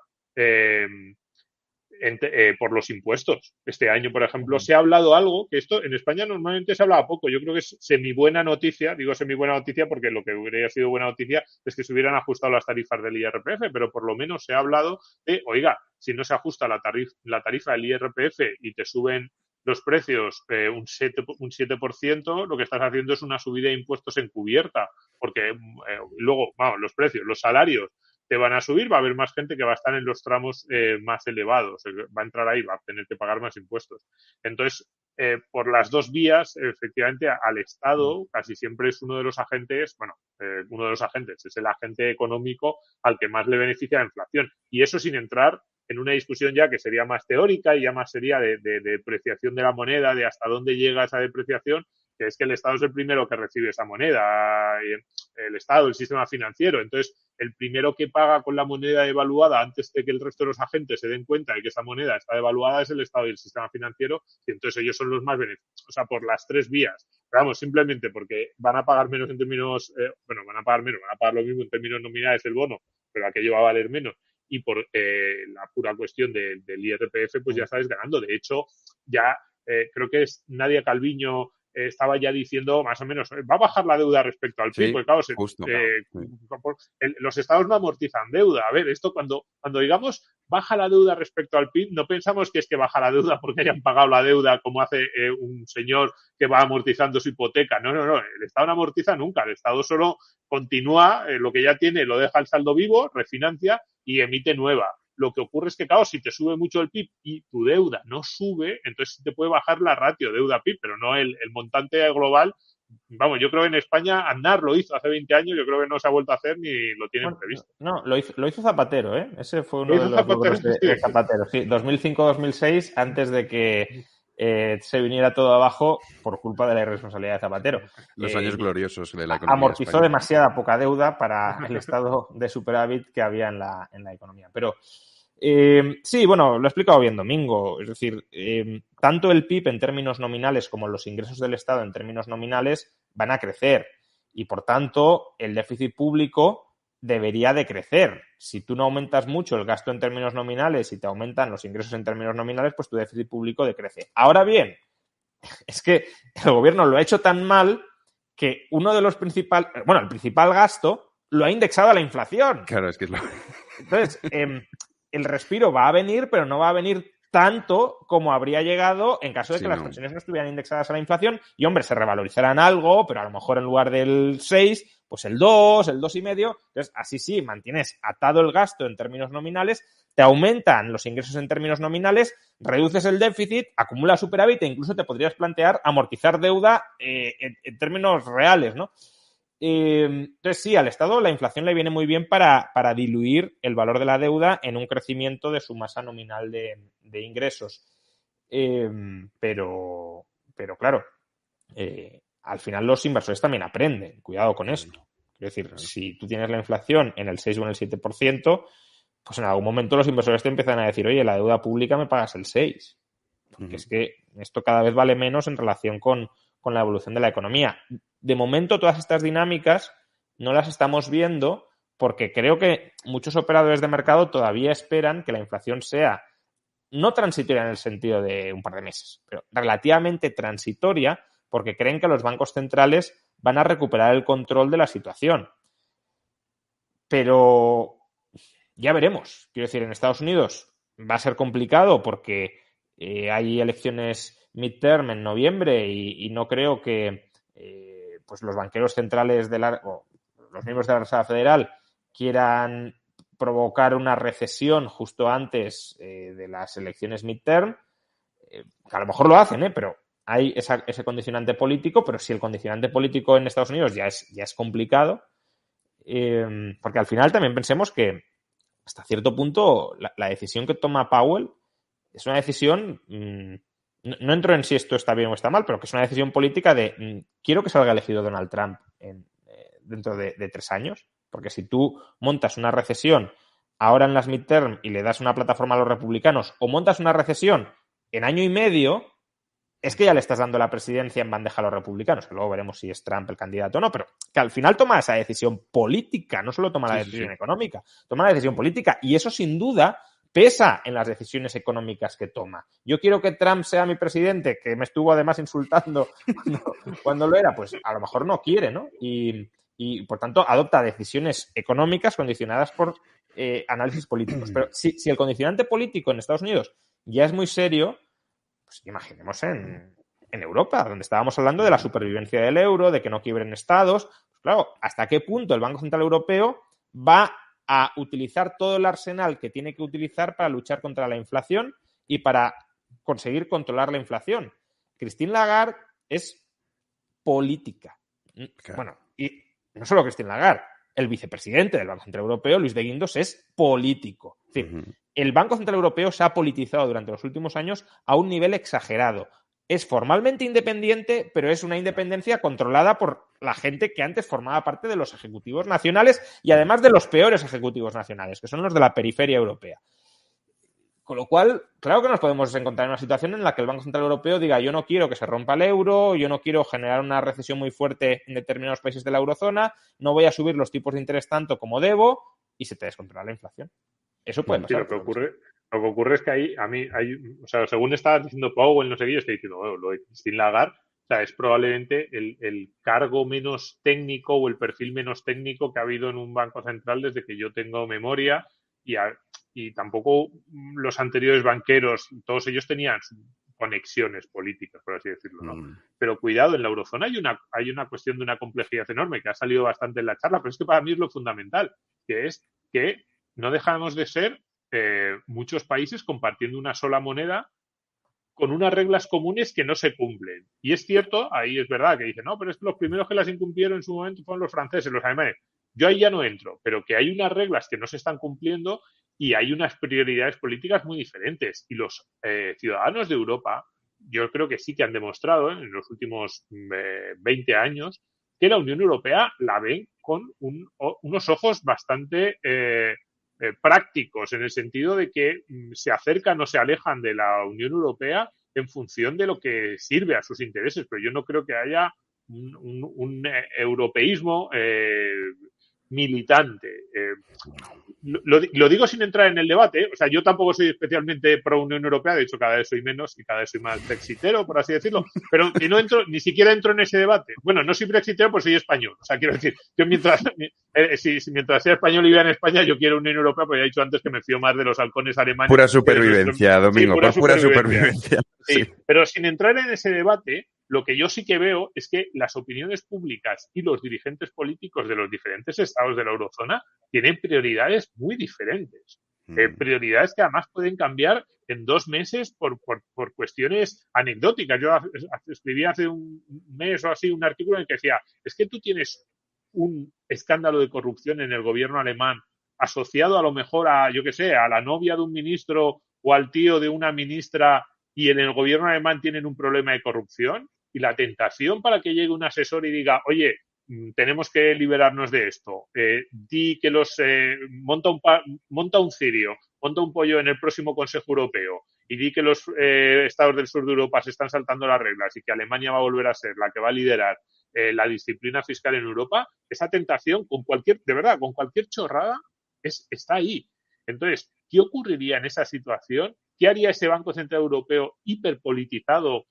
por los impuestos. Este año, por ejemplo, se ha hablado algo, que esto en España normalmente se hablaba poco. Yo creo que es semi-buena noticia, digo semi-buena noticia porque lo que hubiera sido buena noticia es que se hubieran ajustado las tarifas del IRPF, pero por lo menos se ha hablado de, oiga, si no se ajusta la tarifa del IRPF y te suben los precios un 7%, lo que estás haciendo es una subida de impuestos encubierta, porque luego, vamos, los precios, los salarios te van a subir, va a haber más gente que va a estar en los tramos más elevados, va a entrar ahí, va a tener que pagar más impuestos. Entonces, por las dos vías, efectivamente, al Estado casi siempre es uno de los agentes, es el agente económico al que más le beneficia la inflación. Y eso sin entrar en una discusión ya que sería más teórica y ya más sería de depreciación de la moneda, de hasta dónde llega esa depreciación, que es que el Estado es el primero que recibe esa moneda, el Estado, el sistema financiero. Entonces, el primero que paga con la moneda devaluada antes de que el resto de los agentes se den cuenta de que esa moneda está devaluada es el Estado y el sistema financiero, y entonces ellos son los más beneficiados, o sea, por las tres vías. Pero vamos, simplemente porque van a pagar menos en términos, van a pagar lo mismo en términos nominales el bono, pero aquello va a valer menos. Y por la pura cuestión del IRPF, pues ya estáis ganando. De hecho, ya creo que es Nadia Calviño estaba ya diciendo más o menos, va a bajar la deuda respecto al PIB, sí, porque claro, justo, los estados no amortizan deuda. A ver, esto cuando digamos baja la deuda respecto al PIB, no pensamos que es que baja la deuda porque hayan pagado la deuda como hace un señor que va amortizando su hipoteca. No, el Estado no amortiza nunca, el Estado solo continúa lo que ya tiene, lo deja el saldo vivo, refinancia y emite nueva. lo que ocurre es que, claro, si te sube mucho el PIB y tu deuda no sube, entonces te puede bajar la ratio deuda-PIB, pero no el montante global. Vamos, yo creo que en España Aznar lo hizo hace 20 años, yo creo que no se ha vuelto a hacer ni lo tienen previsto. No, lo hizo Zapatero, ¿eh? Ese fue uno de los Zapatero, logros de Zapatero. Sí, 2005-2006, antes de que se viniera todo abajo por culpa de la irresponsabilidad de Zapatero. Los años gloriosos de la economía amortizó española. Demasiada poca deuda para el estado de superávit que había en la economía. Pero sí, bueno, lo he explicado bien Domingo. Es decir, tanto el PIB en términos nominales como los ingresos del Estado en términos nominales van a crecer. Y, por tanto, el déficit público debería de crecer. Si tú no aumentas mucho el gasto en términos nominales y te aumentan los ingresos en términos nominales, pues tu déficit público decrece. Ahora bien, es que el gobierno lo ha hecho tan mal que uno de los principales, bueno, el principal gasto lo ha indexado a la inflación. Claro, es que es lo... Entonces, el respiro va a venir, pero no va a venir tanto como habría llegado en caso de que las pensiones no estuvieran indexadas a la inflación y, hombre, se revalorizarán algo, pero a lo mejor en lugar del 6, pues el 2, el 2,5. Entonces, así sí, mantienes atado el gasto en términos nominales, te aumentan los ingresos en términos nominales, reduces el déficit, acumulas superávit e incluso te podrías plantear amortizar deuda en términos reales, ¿no? Entonces, sí, al Estado la inflación le viene muy bien para diluir el valor de la deuda en un crecimiento de su masa nominal de ingresos. Pero claro, al final los inversores también aprenden. Cuidado con esto. Es decir, si tú tienes la inflación en el 6 o en el 7%, pues en algún momento los inversores te empiezan a decir, oye, la deuda pública me pagas el 6%. Porque es que esto cada vez vale menos en relación con la evolución de la economía. De momento, todas estas dinámicas no las estamos viendo porque creo que muchos operadores de mercado todavía esperan que la inflación sea no transitoria en el sentido de un par de meses, pero relativamente transitoria porque creen que los bancos centrales van a recuperar el control de la situación. Pero ya veremos. Quiero decir, en Estados Unidos va a ser complicado porque hay elecciones midterm en noviembre y no creo que pues los banqueros centrales o los miembros de la Reserva Federal quieran provocar una recesión justo antes de las elecciones midterm. A lo mejor lo hacen, pero hay ese condicionante político, pero si el condicionante político en Estados Unidos ya es complicado, porque al final también pensemos que hasta cierto punto la decisión que toma Powell es una decisión, no entro en si esto está bien o está mal, pero que es una decisión política de quiero que salga elegido Donald Trump dentro de 3 años, porque si tú montas una recesión ahora en las midterm y le das una plataforma a los republicanos o montas una recesión en año y medio, es que ya le estás dando la presidencia en bandeja a los republicanos, que luego veremos si es Trump el candidato o no, pero que al final toma esa decisión política, no solo toma la decisión económica, toma la decisión política y eso sin duda pesa en las decisiones económicas que toma. Yo quiero que Trump sea mi presidente, que me estuvo además insultando cuando lo era, pues a lo mejor no quiere, ¿no? Y por tanto adopta decisiones económicas condicionadas por análisis políticos. Pero si el condicionante político en Estados Unidos ya es muy serio, pues imaginemos en Europa, donde estábamos hablando de la supervivencia del euro, de que no quiebren estados. Pues claro, ¿hasta qué punto el Banco Central Europeo va a utilizar todo el arsenal que tiene que utilizar para luchar contra la inflación y para conseguir controlar la inflación? Christine Lagarde es política. Claro. Bueno, y no solo Christine Lagarde, el vicepresidente del Banco Central Europeo, Luis de Guindos, es político. Es decir, el Banco Central Europeo se ha politizado durante los últimos años a un nivel exagerado. Es formalmente independiente, pero es una independencia controlada por la gente que antes formaba parte de los ejecutivos nacionales y además de los peores ejecutivos nacionales, que son los de la periferia europea. Con lo cual, claro que nos podemos encontrar en una situación en la que el Banco Central Europeo diga yo no quiero que se rompa el euro, yo no quiero generar una recesión muy fuerte en determinados países de la eurozona, no voy a subir los tipos de interés tanto como debo y se te descontrola la inflación. Eso puede pasar. Sí, lo que ocurre es que hay, o sea, según estaba diciendo Powell, no sé qué, yo estoy diciendo, bueno, lo de Christine Lagarde, o sea, es probablemente el cargo menos técnico o el perfil menos técnico que ha habido en un banco central desde que yo tengo memoria y tampoco los anteriores banqueros, todos ellos tenían conexiones políticas, por así decirlo, ¿no? Pero cuidado, en la eurozona hay una cuestión de una complejidad enorme que ha salido bastante en la charla, pero es que para mí es lo fundamental, que es que no dejamos de ser muchos países compartiendo una sola moneda con unas reglas comunes que no se cumplen. Y es cierto, ahí es verdad que dicen, no, pero es que los primeros que las incumplieron en su momento fueron los franceses, los alemanes. Yo ahí ya no entro, pero que hay unas reglas que no se están cumpliendo y hay unas prioridades políticas muy diferentes. Y los ciudadanos de Europa, yo creo que sí que han demostrado en los últimos 20 años que la Unión Europea la ven con unos ojos bastante prácticos, en el sentido de que se acercan o se alejan de la Unión Europea en función de lo que sirve a sus intereses. Pero yo no creo que haya un europeísmo militante. Lo digo sin entrar en el debate. O sea, yo tampoco soy especialmente pro Unión Europea. De hecho, cada vez soy menos y cada vez soy más brexitero, por así decirlo. Pero ni siquiera entro en ese debate. Bueno, no soy brexitero, pues soy español. O sea, quiero decir, yo mientras sea español y viva en España, yo quiero Unión Europea, porque ya he dicho antes que me fío más de los halcones alemanes. Pura supervivencia, Domingo, sí, pura supervivencia. Sí, pero sin entrar en ese debate, lo que yo sí que veo es que las opiniones públicas y los dirigentes políticos de los diferentes estados de la eurozona tienen prioridades muy diferentes. Prioridades que además pueden cambiar en 2 meses por cuestiones anecdóticas. Yo escribí hace un mes o así un artículo en el que decía, es que tú tienes un escándalo de corrupción en el gobierno alemán asociado a lo mejor a, yo qué sé, a la novia de un ministro o al tío de una ministra, y en el gobierno alemán tienen un problema de corrupción, y la tentación para que llegue un asesor y diga, oye, tenemos que liberarnos de esto, di que monta un cirio, monta un pollo en el próximo Consejo Europeo y di que los estados del sur de Europa se están saltando las reglas y que Alemania va a volver a ser la que va a liderar la disciplina fiscal en Europa, esa tentación con cualquier chorrada está ahí. Entonces, ¿qué ocurriría en esa situación? ¿Qué haría ese Banco Central Europeo hiperpolitizado?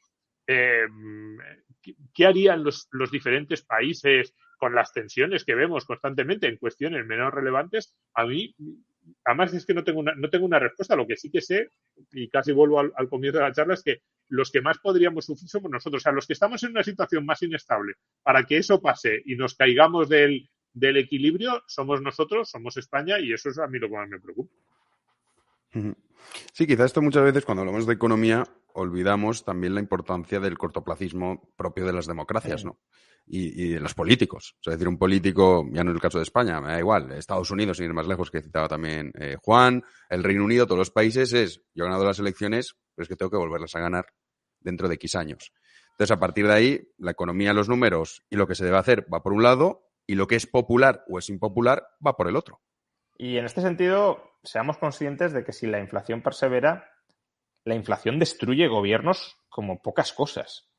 ¿Qué harían los diferentes países con las tensiones que vemos constantemente en cuestiones menos relevantes? A mí, además es que no tengo una respuesta. Lo que sí que sé, y casi vuelvo al comienzo de la charla, es que los que más podríamos sufrir somos nosotros. O sea, los que estamos en una situación más inestable, para que eso pase y nos caigamos del equilibrio, somos nosotros, somos España, y eso es a mí lo que más me preocupa. Sí, quizás esto muchas veces cuando hablamos de economía olvidamos también la importancia del cortoplacismo propio de las democracias, ¿no? Y de los políticos. O sea, es decir, un político, ya no es el caso de España, me da igual, Estados Unidos, sin ir más lejos, que citaba también Juan, el Reino Unido, todos los países, yo he ganado las elecciones, pero es que tengo que volverlas a ganar dentro de X años. Entonces, a partir de ahí, la economía, los números y lo que se debe hacer va por un lado, y lo que es popular o es impopular va por el otro. Y en este sentido, seamos conscientes de que si la inflación persevera, la inflación destruye gobiernos como pocas cosas.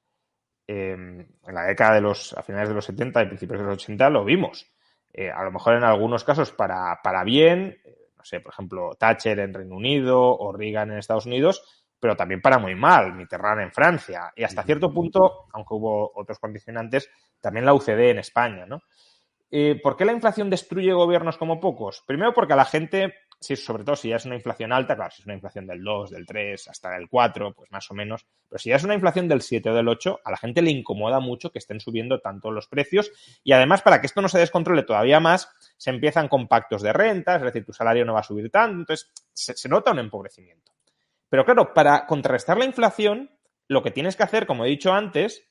En la década a finales de los 70 y principios de los 80 lo vimos. A lo mejor en algunos casos para bien, no sé, por ejemplo, Thatcher en Reino Unido o Reagan en Estados Unidos, pero también para muy mal, Mitterrand en Francia. Y hasta cierto punto, aunque hubo otros condicionantes, también la UCD en España, ¿no? ¿Por qué la inflación destruye gobiernos como pocos? Primero porque a la gente, sobre todo si ya es una inflación alta, claro, si es una inflación del 2, del 3, hasta del 4, pues más o menos, pero si ya es una inflación del 7 o del 8, a la gente le incomoda mucho que estén subiendo tanto los precios, y además para que esto no se descontrole todavía más, se empiezan con pactos de rentas, es decir, tu salario no va a subir tanto, entonces se nota un empobrecimiento. Pero claro, para contrarrestar la inflación, lo que tienes que hacer, como he dicho antes,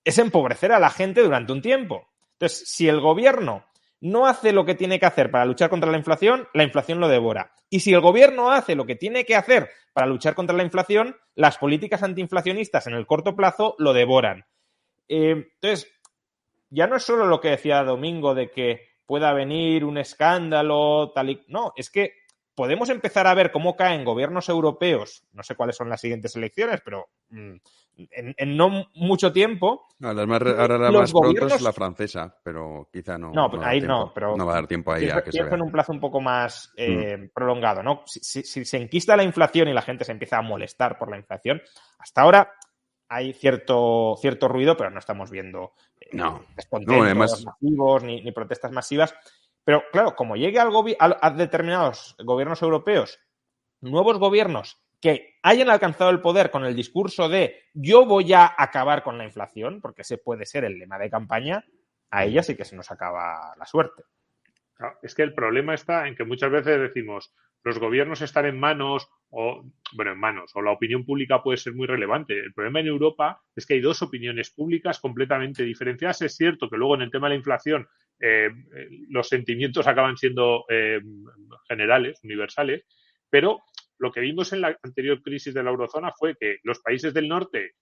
es empobrecer a la gente durante un tiempo. Entonces, si el gobierno no hace lo que tiene que hacer para luchar contra la inflación lo devora. Y si el gobierno hace lo que tiene que hacer para luchar contra la inflación, las políticas antiinflacionistas en el corto plazo lo devoran. Entonces, ya no es solo lo que decía Domingo de que pueda venir un escándalo, tal y... No, es que podemos empezar a ver cómo caen gobiernos europeos, no sé cuáles son las siguientes elecciones, pero en no mucho tiempo. No, ahora la más pronto es la francesa, pero quizá no. No, ahí no, pero no va a dar tiempo ahí a que se vea. En un plazo un poco más prolongado, ¿no? Si se enquista la inflación y la gente se empieza a molestar por la inflación, hasta ahora hay cierto ruido, pero no estamos viendo descontentos masivos ni protestas masivas. Pero claro, como llegue a determinados gobiernos europeos, nuevos gobiernos que hayan alcanzado el poder con el discurso de yo voy a acabar con la inflación, porque ese puede ser el lema de campaña, a ella sí que se nos acaba la suerte. Es que el problema está en que muchas veces decimos, los gobiernos están en manos, o la opinión pública puede ser muy relevante. El problema en Europa es que hay dos opiniones públicas completamente diferenciadas. Es cierto que luego en el tema de la inflación los sentimientos acaban siendo generales, universales, pero lo que vimos en la anterior crisis de la eurozona fue que los países del norte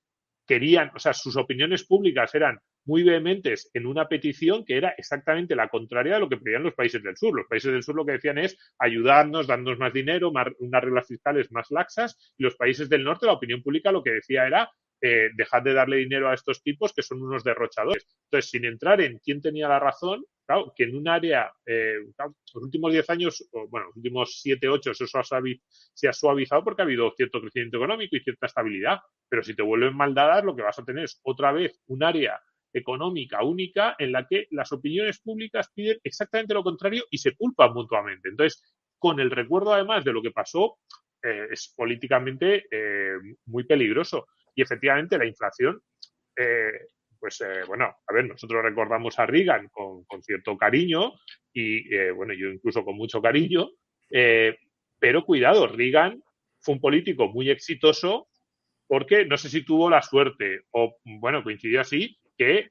querían, o sea, sus opiniones públicas eran muy vehementes en una petición que era exactamente la contraria de lo que pedían los países del sur. Los países del sur lo que decían es ayudarnos, darnos más dinero, unas reglas fiscales más laxas, y los países del norte, la opinión pública lo que decía era dejad de darle dinero a estos tipos que son unos derrochadores. Entonces, sin entrar en quién tenía la razón, claro, que en un área, los últimos 10 años, los últimos 7, 8, eso se ha suavizado porque ha habido cierto crecimiento económico y cierta estabilidad. Pero si te vuelven mal dadas, lo que vas a tener es otra vez un área económica única en la que las opiniones públicas piden exactamente lo contrario y se culpan mutuamente. Entonces, con el recuerdo además de lo que pasó, es políticamente muy peligroso. Y efectivamente la inflación, nosotros recordamos a Reagan con cierto cariño y, yo incluso con mucho cariño, pero cuidado, Reagan fue un político muy exitoso porque no sé si tuvo la suerte o, coincidió así, que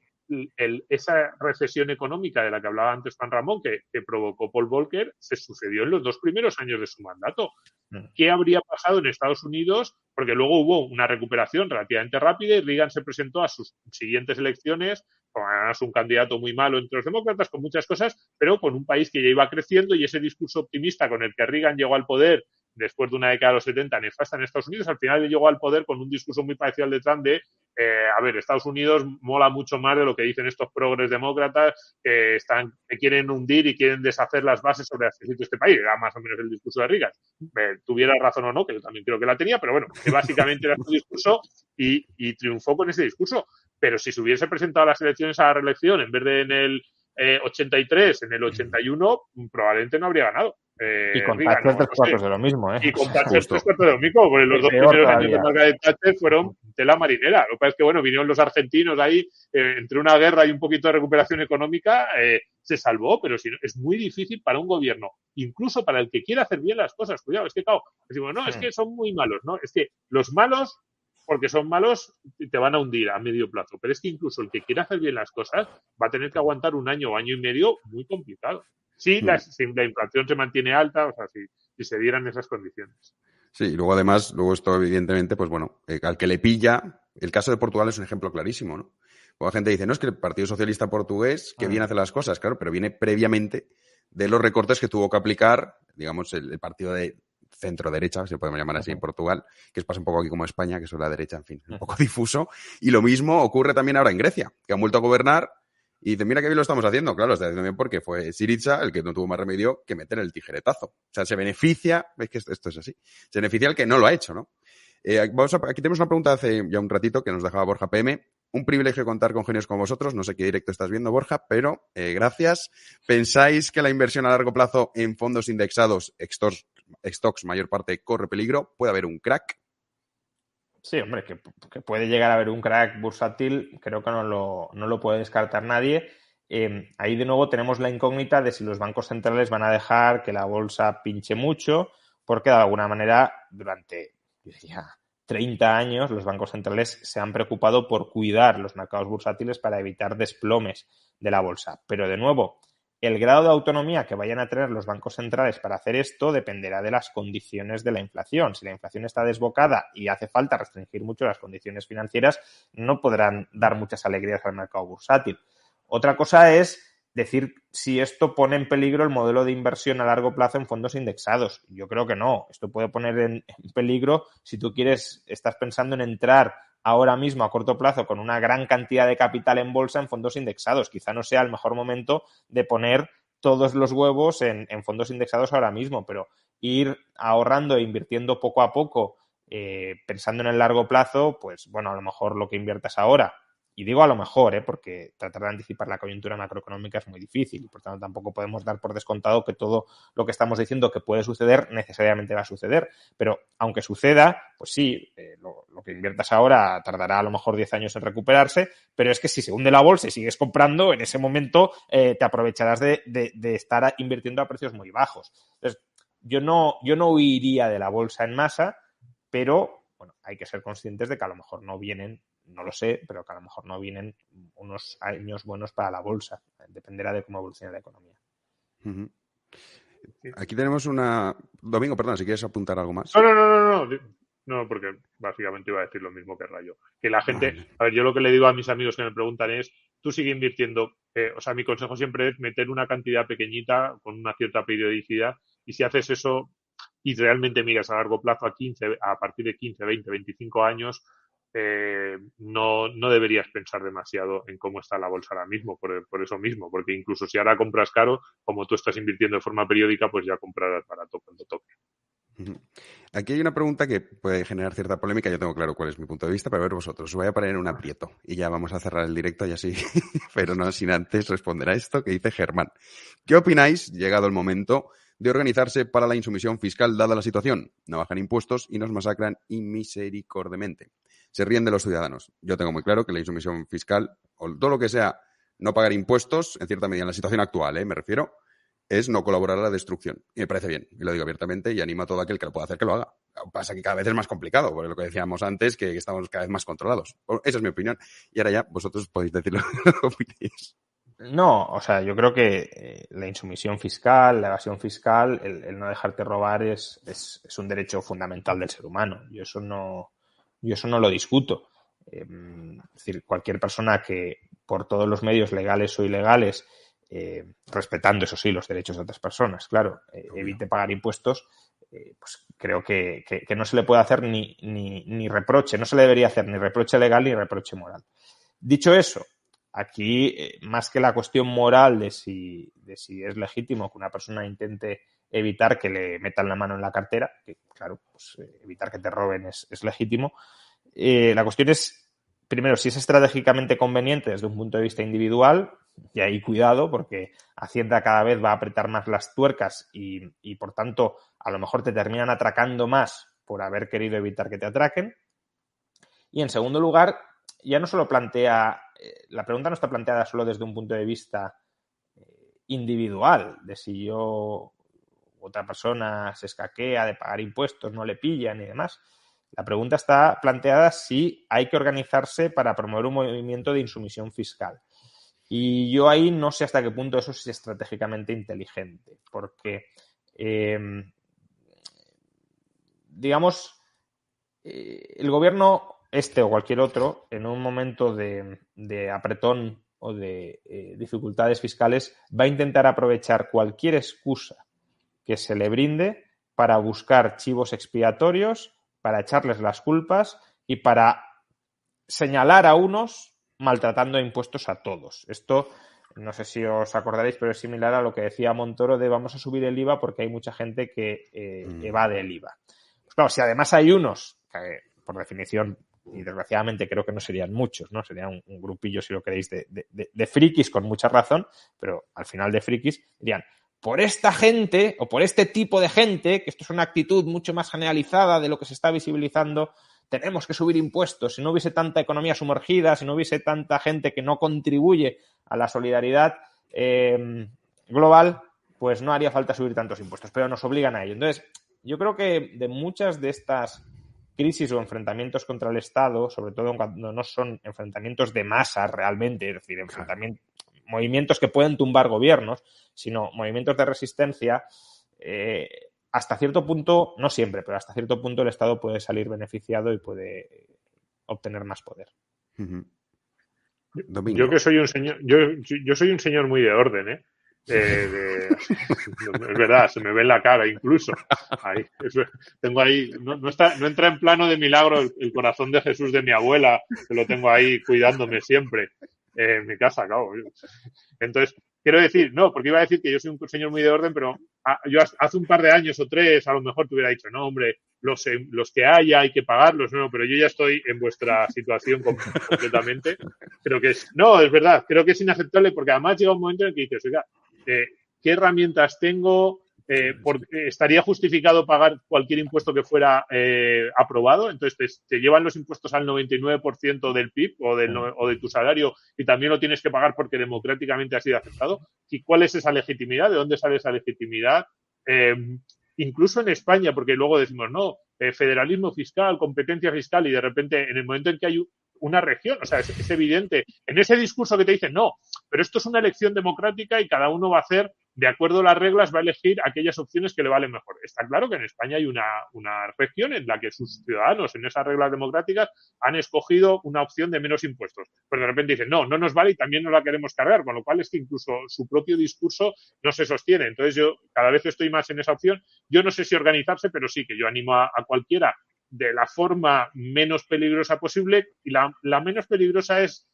esa recesión económica de la que hablaba antes Juan Ramón, que provocó Paul Volcker, se sucedió en los 2 primeros años de su mandato. ¿Qué habría pasado en Estados Unidos? Porque luego hubo una recuperación relativamente rápida y Reagan se presentó a sus siguientes elecciones con además un candidato muy malo entre los demócratas, con muchas cosas, pero con un país que ya iba creciendo, y ese discurso optimista con el que Reagan llegó al poder después de una década de los 70 nefasta en Estados Unidos, al final llegó al poder con un discurso muy parecido al de Trump de Estados Unidos mola mucho más de lo que dicen estos progres demócratas que quieren hundir y quieren deshacer las bases sobre las que existe este país. Era más o menos el discurso de Reagan. Tuviera razón o no, que yo también creo que la tenía, pero que básicamente era su discurso y triunfó con ese discurso. Pero si se hubiese presentado a las elecciones a la reelección en vez de en el 83, en el 81, probablemente no habría ganado. Y con Thatcher 3/4 de lo mismo, ¿eh? Y con Thatcher 3/4 de lo mismo, porque los 2 primeros años de Margaret Thatcher fueron tela marinera. Lo que pasa es que, vinieron los argentinos ahí, entre una guerra y un poquito de recuperación económica, se salvó, pero si no, es muy difícil para un gobierno, incluso para el que quiera hacer bien las cosas. Cuidado, es que, claro, decimos, no, es que son muy malos, ¿no? Es que los malos, porque son malos, te van a hundir a medio plazo. Pero es que incluso el que quiera hacer bien las cosas va a tener que aguantar un año o año y medio muy complicado. Si la inflación se mantiene alta, o sea, si se dieran esas condiciones. Sí, y luego además, esto evidentemente, al que le pilla, el caso de Portugal es un ejemplo clarísimo, ¿no? Cuando la gente dice, no, es que el Partido Socialista Portugués, que bien hace las cosas, claro, pero viene previamente de los recortes que tuvo que aplicar, digamos, el partido de centro-derecha, si lo podemos llamar así en Portugal, que pasa un poco aquí como España, que es la derecha, en fin, un poco difuso. Y lo mismo ocurre también ahora en Grecia, que han vuelto a gobernar. Y dice, mira qué bien lo estamos haciendo. Claro, lo está haciendo bien porque fue Syriza el que no tuvo más remedio que meter el tijeretazo. O sea, se beneficia, es que esto es así, se beneficia el que no lo ha hecho, ¿no? Aquí tenemos una pregunta hace ya un ratito que nos dejaba Borja PM. Un privilegio contar con genios como vosotros. No sé qué directo estás viendo, Borja, pero gracias. ¿Pensáis que la inversión a largo plazo en fondos indexados, stocks mayor parte, corre peligro? ¿Puede haber un crack? Sí, hombre, que puede llegar a haber un crack bursátil, creo que no lo puede descartar nadie. Ahí de nuevo tenemos la incógnita de si los bancos centrales van a dejar que la bolsa pinche mucho, porque de alguna manera durante, yo diría, 30 años los bancos centrales se han preocupado por cuidar los mercados bursátiles para evitar desplomes de la bolsa. Pero de nuevo, el grado de autonomía que vayan a tener los bancos centrales para hacer esto dependerá de las condiciones de la inflación. Si la inflación está desbocada y hace falta restringir mucho las condiciones financieras, no podrán dar muchas alegrías al mercado bursátil. Otra cosa es decir si esto pone en peligro el modelo de inversión a largo plazo en fondos indexados. Yo creo que no. Esto puede poner en peligro si tú estás pensando en entrar ahora mismo a corto plazo con una gran cantidad de capital en bolsa en fondos indexados. Quizá no sea el mejor momento de poner todos los huevos en fondos indexados ahora mismo, pero ir ahorrando e invirtiendo poco a poco, pensando en el largo plazo, pues bueno, a lo mejor lo que inviertas ahora, y digo a lo mejor, porque tratar de anticipar la coyuntura macroeconómica es muy difícil y por tanto tampoco podemos dar por descontado que todo lo que estamos diciendo que puede suceder necesariamente va a suceder, pero aunque suceda, pues sí, lo que inviertas ahora tardará a lo mejor 10 años en recuperarse, pero es que si se hunde la bolsa y sigues comprando, en ese momento te aprovecharás de estar invirtiendo a precios muy bajos. Entonces, yo no huiría de la bolsa en masa, pero bueno, hay que ser conscientes de que a lo mejor no vienen, no lo sé, pero que a lo mejor no vienen unos años buenos para la bolsa. Dependerá de cómo evolucione la economía. Uh-huh. Aquí tenemos una... Domingo, perdón, si quieres apuntar algo más. No, porque básicamente iba a decir lo mismo que Rayo. Que la gente... A ver, yo lo que le digo a mis amigos que me preguntan es, tú sigue invirtiendo. O sea, mi consejo siempre es meter una cantidad pequeñita con una cierta periodicidad, y si haces eso y realmente miras a largo plazo a partir de 15, 20, 25 años, no deberías pensar demasiado en cómo está la bolsa ahora mismo, por eso mismo, porque incluso si ahora compras caro, como tú estás invirtiendo de forma periódica, pues ya comprarás barato cuando toque. Aquí hay una pregunta que puede generar cierta polémica. Yo tengo claro cuál es mi punto de vista, pero a ver vosotros. Os voy a poner en un aprieto y ya vamos a cerrar el directo y así, pero no sin antes responder a esto que dice Germán. ¿Qué opináis, llegado el momento, de organizarse para la insumisión fiscal dada la situación? No bajan impuestos y nos masacran inmisericordiamente. Se ríen de los ciudadanos. Yo tengo muy claro que la insumisión fiscal, o todo lo que sea no pagar impuestos, en cierta medida, en la situación actual, me refiero, es no colaborar a la destrucción. Y me parece bien, y lo digo abiertamente, y animo a todo aquel que lo pueda hacer que lo haga. Lo que pasa es que cada vez es más complicado, por lo que decíamos antes, que estamos cada vez más controlados. Esa es mi opinión. Y ahora ya vosotros podéis decir lo que opinéis. No, o sea, yo creo que la insumisión fiscal, la evasión fiscal, el no dejarte robar es un derecho fundamental del ser humano. Yo eso no lo discuto. Es decir, cualquier persona que por todos los medios legales o ilegales, respetando, eso sí, los derechos de otras personas, claro, evite pagar impuestos, pues creo que no se le puede hacer ni reproche, no se le debería hacer ni reproche legal ni reproche moral. Dicho eso, aquí, más que la cuestión moral de si es legítimo que una persona intente evitar que le metan la mano en la cartera, que claro, pues evitar que te roben es legítimo, la cuestión es, primero, si es estratégicamente conveniente desde un punto de vista individual, y ahí cuidado, porque Hacienda cada vez va a apretar más las tuercas y por tanto, a lo mejor te terminan atracando más por haber querido evitar que te atraquen. Y en segundo lugar, ya no solo la pregunta no está planteada solo desde un punto de vista individual, de si yo u otra persona se escaquea de pagar impuestos, no le pillan y demás. La pregunta está planteada si hay que organizarse para promover un movimiento de insumisión fiscal. Y yo ahí no sé hasta qué punto eso es estratégicamente inteligente, porque, digamos, el gobierno, este o cualquier otro, en un momento de apretón o de dificultades fiscales, va a intentar aprovechar cualquier excusa que se le brinde para buscar chivos expiatorios, para echarles las culpas y para señalar a unos maltratando a impuestos a todos. Esto, no sé si os acordaréis, pero es similar a lo que decía Montoro de vamos a subir el IVA porque hay mucha gente que evade el IVA. Pues claro, si además hay unos que, por definición, y desgraciadamente creo que no serían muchos, ¿no? Sería un grupillo, si lo queréis, de frikis con mucha razón, pero al final de frikis dirían, por esta gente o por este tipo de gente, que esto es una actitud mucho más generalizada de lo que se está visibilizando, tenemos que subir impuestos. Si no hubiese tanta economía sumergida, si no hubiese tanta gente que no contribuye a la solidaridad global, pues no haría falta subir tantos impuestos, pero nos obligan a ello. Entonces, yo creo que de muchas de estas crisis o enfrentamientos contra el Estado, sobre todo cuando no son enfrentamientos de masa realmente, es decir, movimientos que pueden tumbar gobiernos, sino movimientos de resistencia, hasta cierto punto, no siempre, pero hasta cierto punto el Estado puede salir beneficiado y puede obtener más poder. Uh-huh. Yo que soy un señor, yo soy un señor muy de orden, es verdad, se me ve en la cara incluso. Ahí, tengo ahí, no entra en plano de milagro el corazón de Jesús de mi abuela, que lo tengo ahí cuidándome siempre en mi casa, claro. Entonces, quiero decir, no, porque iba a decir que yo soy un señor muy de orden, pero yo hace un par de años o 3 a lo mejor te hubiera dicho, no, hombre, los que haya hay que pagarlos, no, pero yo ya estoy en vuestra situación completamente. Creo que es verdad, creo que es inaceptable porque además llega un momento en el que dices, oiga, ¿qué herramientas tengo? ¿Estaría justificado pagar cualquier impuesto que fuera aprobado? Entonces te llevan los impuestos al 99% del PIB o de tu salario y también lo tienes que pagar porque democráticamente ha sido aceptado. ¿Y cuál es esa legitimidad? ¿De dónde sale esa legitimidad? incluso en España, porque luego decimos, no, federalismo fiscal, competencia fiscal, y de repente, en el momento en que hay una región, o sea, es evidente, en ese discurso que te dicen, no, pero esto es una elección democrática y cada uno va a hacer, de acuerdo a las reglas, va a elegir aquellas opciones que le valen mejor. Está claro que en España hay una región en la que sus ciudadanos, en esas reglas democráticas, han escogido una opción de menos impuestos. Pero de repente dicen, no nos vale y también no la queremos cargar, con lo cual es que incluso su propio discurso no se sostiene. Entonces yo cada vez estoy más en esa opción. Yo no sé si organizarse, pero sí que yo animo a cualquiera de la forma menos peligrosa posible, y la menos peligrosa es,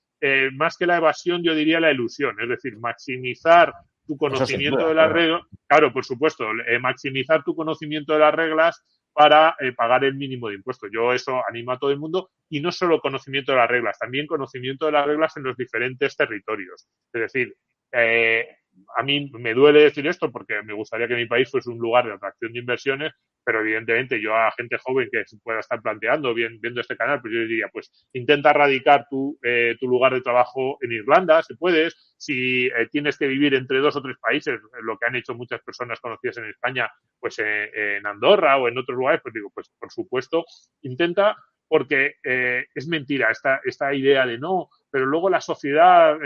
más que la evasión, yo diría la ilusión, es decir, maximizar tu conocimiento de las reglas, claro, por supuesto, maximizar tu conocimiento de las reglas para pagar el mínimo de impuestos. Yo eso animo a todo el mundo, y no solo conocimiento de las reglas, también conocimiento de las reglas en los diferentes territorios. Es decir, a mí me duele decir esto porque me gustaría que mi país fuese un lugar de atracción de inversiones, pero evidentemente yo a gente joven que se pueda estar planteando viendo este canal, pues yo diría, pues intenta radicar tu lugar de trabajo en Irlanda, si puedes. Si tienes que vivir entre 2 o 3 países, lo que han hecho muchas personas conocidas en España, pues en Andorra o en otros lugares, pues digo, pues por supuesto, intenta, porque es mentira esta idea de no, pero luego la sociedad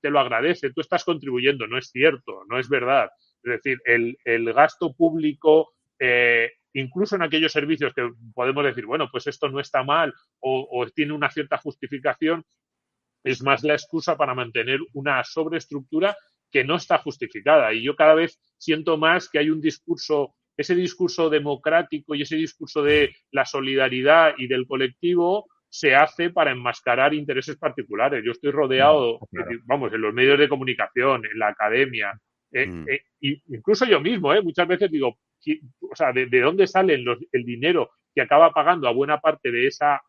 te lo agradece, tú estás contribuyendo. No es cierto, no es verdad. Es decir, el gasto público, incluso en aquellos servicios que podemos decir, bueno, pues esto no está mal o tiene una cierta justificación, es más la excusa para mantener una sobreestructura que no está justificada. Y yo cada vez siento más que hay un discurso, ese discurso democrático y ese discurso de la solidaridad y del colectivo se hace para enmascarar intereses particulares. Yo estoy rodeado, claro, vamos, en los medios de comunicación, en la academia, incluso yo mismo, muchas veces digo, o sea, ¿de dónde sale el dinero que acaba pagando a buena parte de esa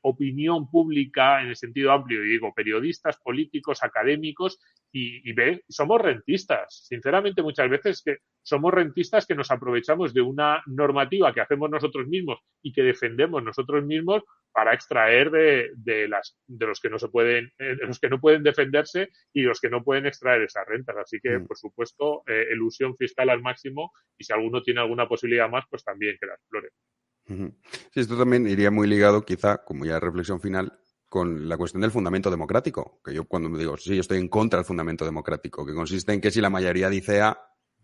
opinión pública en el sentido amplio? Y digo, periodistas, políticos, académicos, y somos rentistas. Sinceramente, muchas veces que somos rentistas que nos aprovechamos de una normativa que hacemos nosotros mismos y que defendemos nosotros mismos para extraer de los que no se pueden, de los que no pueden defenderse y los que no pueden extraer esas rentas. Así que, por supuesto, elusión fiscal al máximo, y si alguno tiene alguna posibilidad más, pues también que la explore. Sí, esto también iría muy ligado, quizá, como ya reflexión final, con la cuestión del fundamento democrático. Que yo cuando me digo, sí, yo estoy en contra del fundamento democrático, que consiste en que si la mayoría dice A,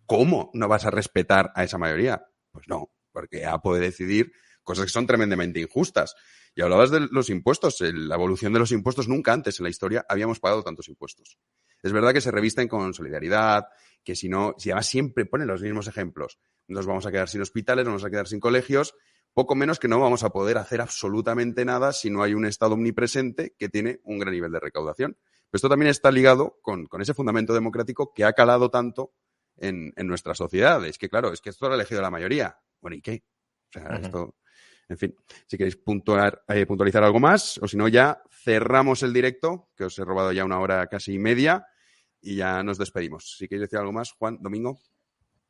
¿cómo no vas a respetar a esa mayoría? Pues no, porque A puede decidir cosas que son tremendamente injustas. Y hablabas de los impuestos, la evolución de los impuestos. Nunca antes en la historia habíamos pagado tantos impuestos. Es verdad que se revisten con solidaridad, que si además siempre ponen los mismos ejemplos. Nos vamos a quedar sin hospitales, nos vamos a quedar sin colegios. Poco menos que no vamos a poder hacer absolutamente nada si no hay un Estado omnipresente que tiene un gran nivel de recaudación. Pero esto también está ligado con ese fundamento democrático que ha calado tanto en nuestra sociedad. Es que, claro, es que esto lo ha elegido la mayoría. Bueno, ¿y qué? O sea, esto... En fin, si queréis puntualizar algo más, o si no ya cerramos el directo, que os he robado ya 1 hora casi y media, y ya nos despedimos. Si queréis decir algo más, Juan, Domingo.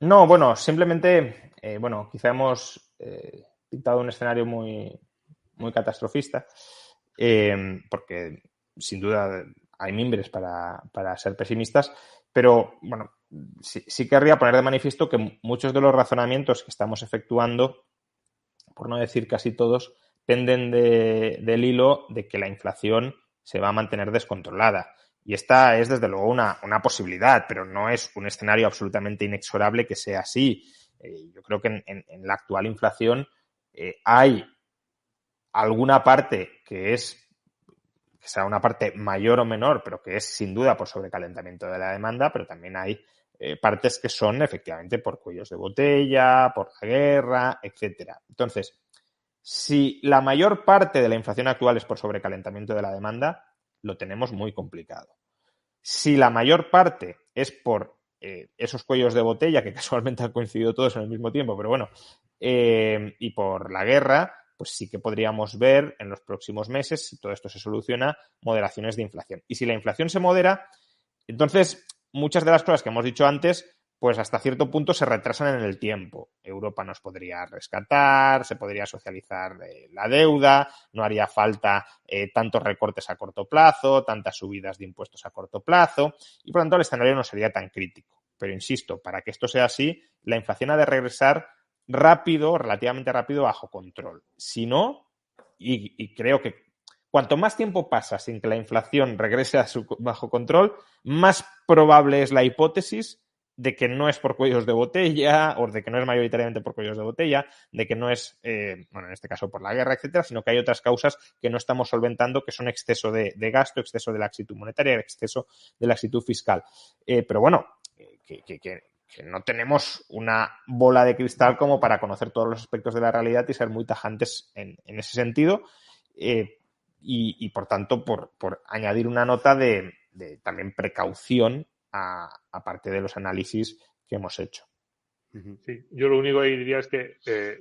No, bueno, simplemente, quizá hemos pintado un escenario muy, muy catastrofista, porque sin duda hay mimbres para ser pesimistas, pero bueno, sí querría poner de manifiesto que muchos de los razonamientos que estamos efectuando, por no decir casi todos, penden del hilo de que la inflación se va a mantener descontrolada. Y esta es, desde luego, una posibilidad, pero no es un escenario absolutamente inexorable que sea así. Yo creo que en la actual inflación hay alguna parte que sea una parte mayor o menor, pero que es sin duda por sobrecalentamiento de la demanda, pero también hay partes que son efectivamente por cuellos de botella, por la guerra, etcétera. Entonces, si la mayor parte de la inflación actual es por sobrecalentamiento de la demanda, lo tenemos muy complicado. Si la mayor parte es por esos cuellos de botella, que casualmente han coincidido todos en el mismo tiempo, pero bueno, y por la guerra, pues sí que podríamos ver en los próximos meses, si todo esto se soluciona, moderaciones de inflación. Y si la inflación se modera, entonces muchas de las cosas que hemos dicho antes, pues hasta cierto punto se retrasan en el tiempo. Europa nos podría rescatar, se podría socializar la deuda, no haría falta tantos recortes a corto plazo, tantas subidas de impuestos a corto plazo, y por lo tanto el escenario no sería tan crítico. Pero insisto, para que esto sea así, la inflación ha de regresar rápido, relativamente rápido, bajo control. Si no, y creo que cuanto más tiempo pasa sin que la inflación regrese a su bajo control, más probable es la hipótesis de que no es por cuellos de botella, o de que no es mayoritariamente por cuellos de botella, de que no es, en este caso por la guerra, etcétera, sino que hay otras causas que no estamos solventando, que son exceso de gasto, exceso de laxitud monetaria, exceso de laxitud fiscal. Pero bueno, que no tenemos una bola de cristal como para conocer todos los aspectos de la realidad y ser muy tajantes en ese sentido. Y por tanto, por añadir una nota de también precaución aparte de los análisis que hemos hecho. Sí, yo lo único que diría es que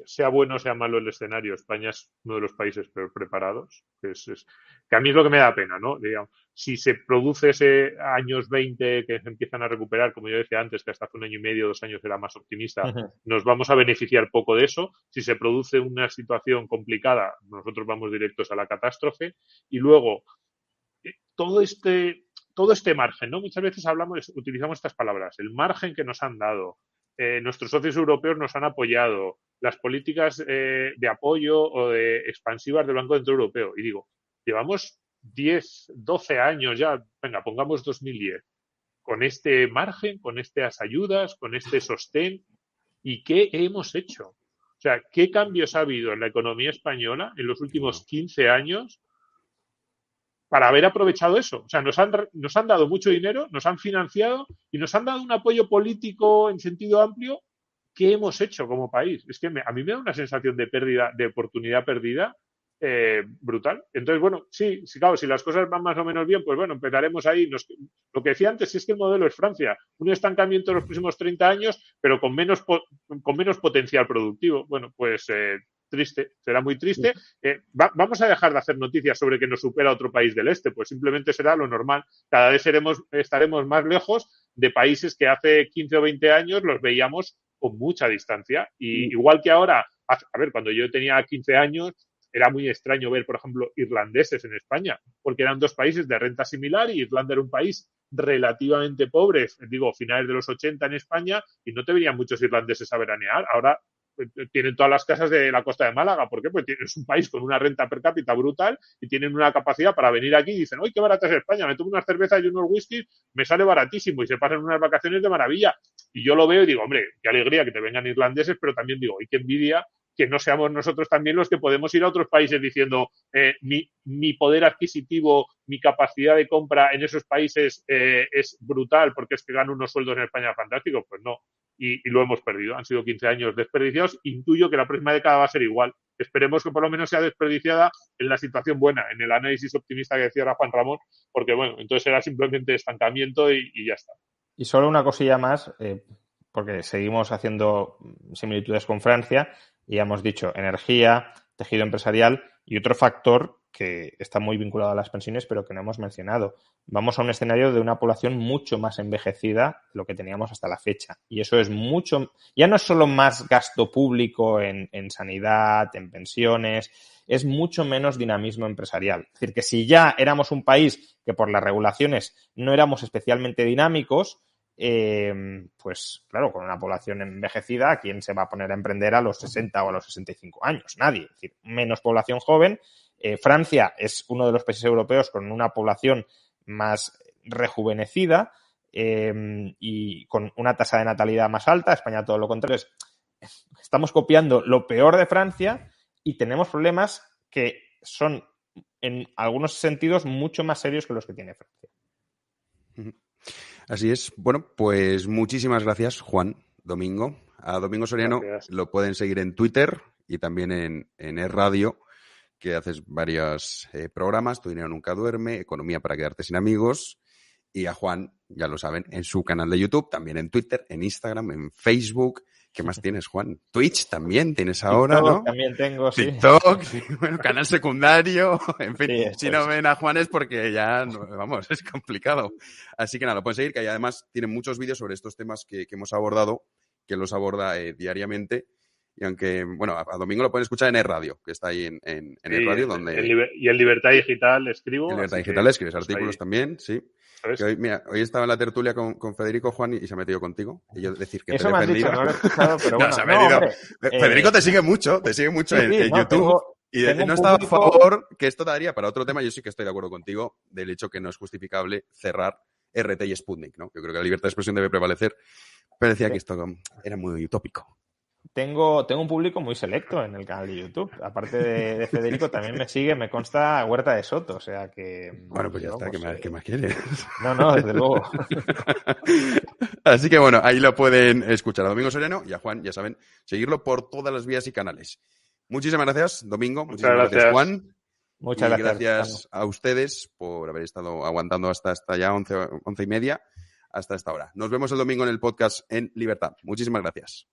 sea bueno o sea malo el escenario, España es uno de los países peor preparados, que a mí es lo que me da pena, ¿no? Digamos, si se produce ese años 20 que se empiezan a recuperar, como yo decía antes, que hasta hace 1 año y medio, 2 años era más optimista, nos vamos a beneficiar poco de eso. Si se produce una situación complicada, nosotros vamos directos a la catástrofe. Y luego, todo este margen, ¿no? Muchas veces utilizamos estas palabras, el margen que nos han dado. Nuestros socios europeos nos han apoyado, las políticas de apoyo o de expansivas del Banco Central Europeo. Y digo, llevamos 10, 12 años ya, venga, pongamos 2010, con este margen, con estas ayudas, con este sostén. ¿Y qué hemos hecho? O sea, ¿qué cambios ha habido en la economía española en los últimos 15 años para haber aprovechado eso? O sea, nos han dado mucho dinero, nos han financiado y nos han dado un apoyo político en sentido amplio. ¿Qué hemos hecho como país? Es que a mí me da una sensación de pérdida, de oportunidad perdida brutal. Entonces, bueno, sí, claro, si las cosas van más o menos bien, pues bueno, empezaremos ahí. Lo que decía antes es que el modelo es Francia, un estancamiento en los próximos 30 años, pero con menos potencial productivo. Bueno, pues triste, será muy triste. Vamos a dejar de hacer noticias sobre que nos supera otro país del este, pues simplemente será lo normal. Cada vez estaremos más lejos de países que hace 15 o 20 años los veíamos con mucha distancia. Y igual que ahora, a ver, cuando yo tenía 15 años, era muy extraño ver, por ejemplo, irlandeses en España, porque eran 2 países de renta similar y Irlanda era un país relativamente pobre, digo, finales de los 80 en España, y no te venían muchos irlandeses a veranear. Ahora tienen todas las casas de la costa de Málaga. ¿Por qué? Pues es un país con una renta per cápita brutal y tienen una capacidad para venir aquí y dicen, ¡ay, qué barata es España! Me tomo unas cervezas y unos whiskies, me sale baratísimo y se pasan unas vacaciones de maravilla. Y yo lo veo y digo, hombre, qué alegría que te vengan irlandeses, pero también digo, ¡ay, qué envidia que no seamos nosotros también los que podemos ir a otros países diciendo mi poder adquisitivo, mi capacidad de compra en esos países es brutal porque es que gano unos sueldos en España fantásticos? Pues no. Y lo hemos perdido. Han sido 15 años desperdiciados. Intuyo que la próxima década va a ser igual. Esperemos que por lo menos sea desperdiciada en la situación buena, en el análisis optimista que decía ahora Juan Ramón, porque bueno, entonces será simplemente estancamiento y ya está. Y solo una cosilla más, porque seguimos haciendo similitudes con Francia, y ya hemos dicho energía, tejido empresarial y otro factor que está muy vinculado a las pensiones, pero que no hemos mencionado. Vamos a un escenario de una población mucho más envejecida de lo que teníamos hasta la fecha. Y eso es mucho, ya no es solo más gasto público en sanidad, en pensiones, es mucho menos dinamismo empresarial. Es decir, que si ya éramos un país que por las regulaciones no éramos especialmente dinámicos, pues claro, con una población envejecida, ¿quién se va a poner a emprender a los 60 o a los 65 años? Nadie. Es decir, menos población joven. Francia es uno de los países europeos con una población más rejuvenecida y con una tasa de natalidad más alta. España todo lo contrario. Estamos copiando lo peor de Francia y tenemos problemas que son en algunos sentidos mucho más serios que los que tiene Francia. Así es. Bueno, pues muchísimas gracias, Juan Domingo. A Domingo Soriano lo pueden seguir en Twitter y también en E-Radio, que haces varios programas. Tu dinero nunca duerme, Economía para quedarte sin amigos. Y a Juan, ya lo saben, en su canal de YouTube, también en Twitter, en Instagram, en Facebook. ¿Qué más tienes, Juan? Twitch también tienes ahora, TikTok, ¿no? También tengo, sí. TikTok, sí. Bueno, canal secundario, en fin. Sí, si no ven a Juan es porque ya, vamos, es complicado. Así que nada, lo pueden seguir, que ahí además tienen muchos vídeos sobre estos temas que hemos abordado, que los aborda diariamente. Y aunque, bueno, a Domingo lo pueden escuchar en E-Radio, que está ahí en E-Radio, donde... Y en Libertad Digital escribo. En Libertad Digital escribes artículos ahí. también, sí. Que hoy estaba en la tertulia con Federico, Juan, y se ha metido contigo. Y yo decir que eso te me han dicho, no lo he escuchado, pero bueno. se ha metido. Hombre, Federico te sigue mucho en YouTube. Y no estaba a favor, que esto daría para otro tema. Yo sí que estoy de acuerdo contigo del hecho que no es justificable cerrar RT y Sputnik, ¿no? Yo creo que la libertad de expresión debe prevalecer, pero decía que esto era muy utópico. Tengo un público muy selecto en el canal de YouTube. Aparte de Federico, también me sigue, me consta Huerta de Soto, o sea que... Bueno, pues ya está, ¿qué más quieres? No, desde luego. Así que bueno, ahí lo pueden escuchar a Domingo Sereno y a Juan, ya saben, seguirlo por todas las vías y canales. Muchísimas gracias, Domingo. Muchísimas gracias, Juan. Muchas gracias a ustedes por haber estado aguantando hasta ya 11:30, hasta esta hora. Nos vemos el domingo en el podcast en Libertad. Muchísimas gracias.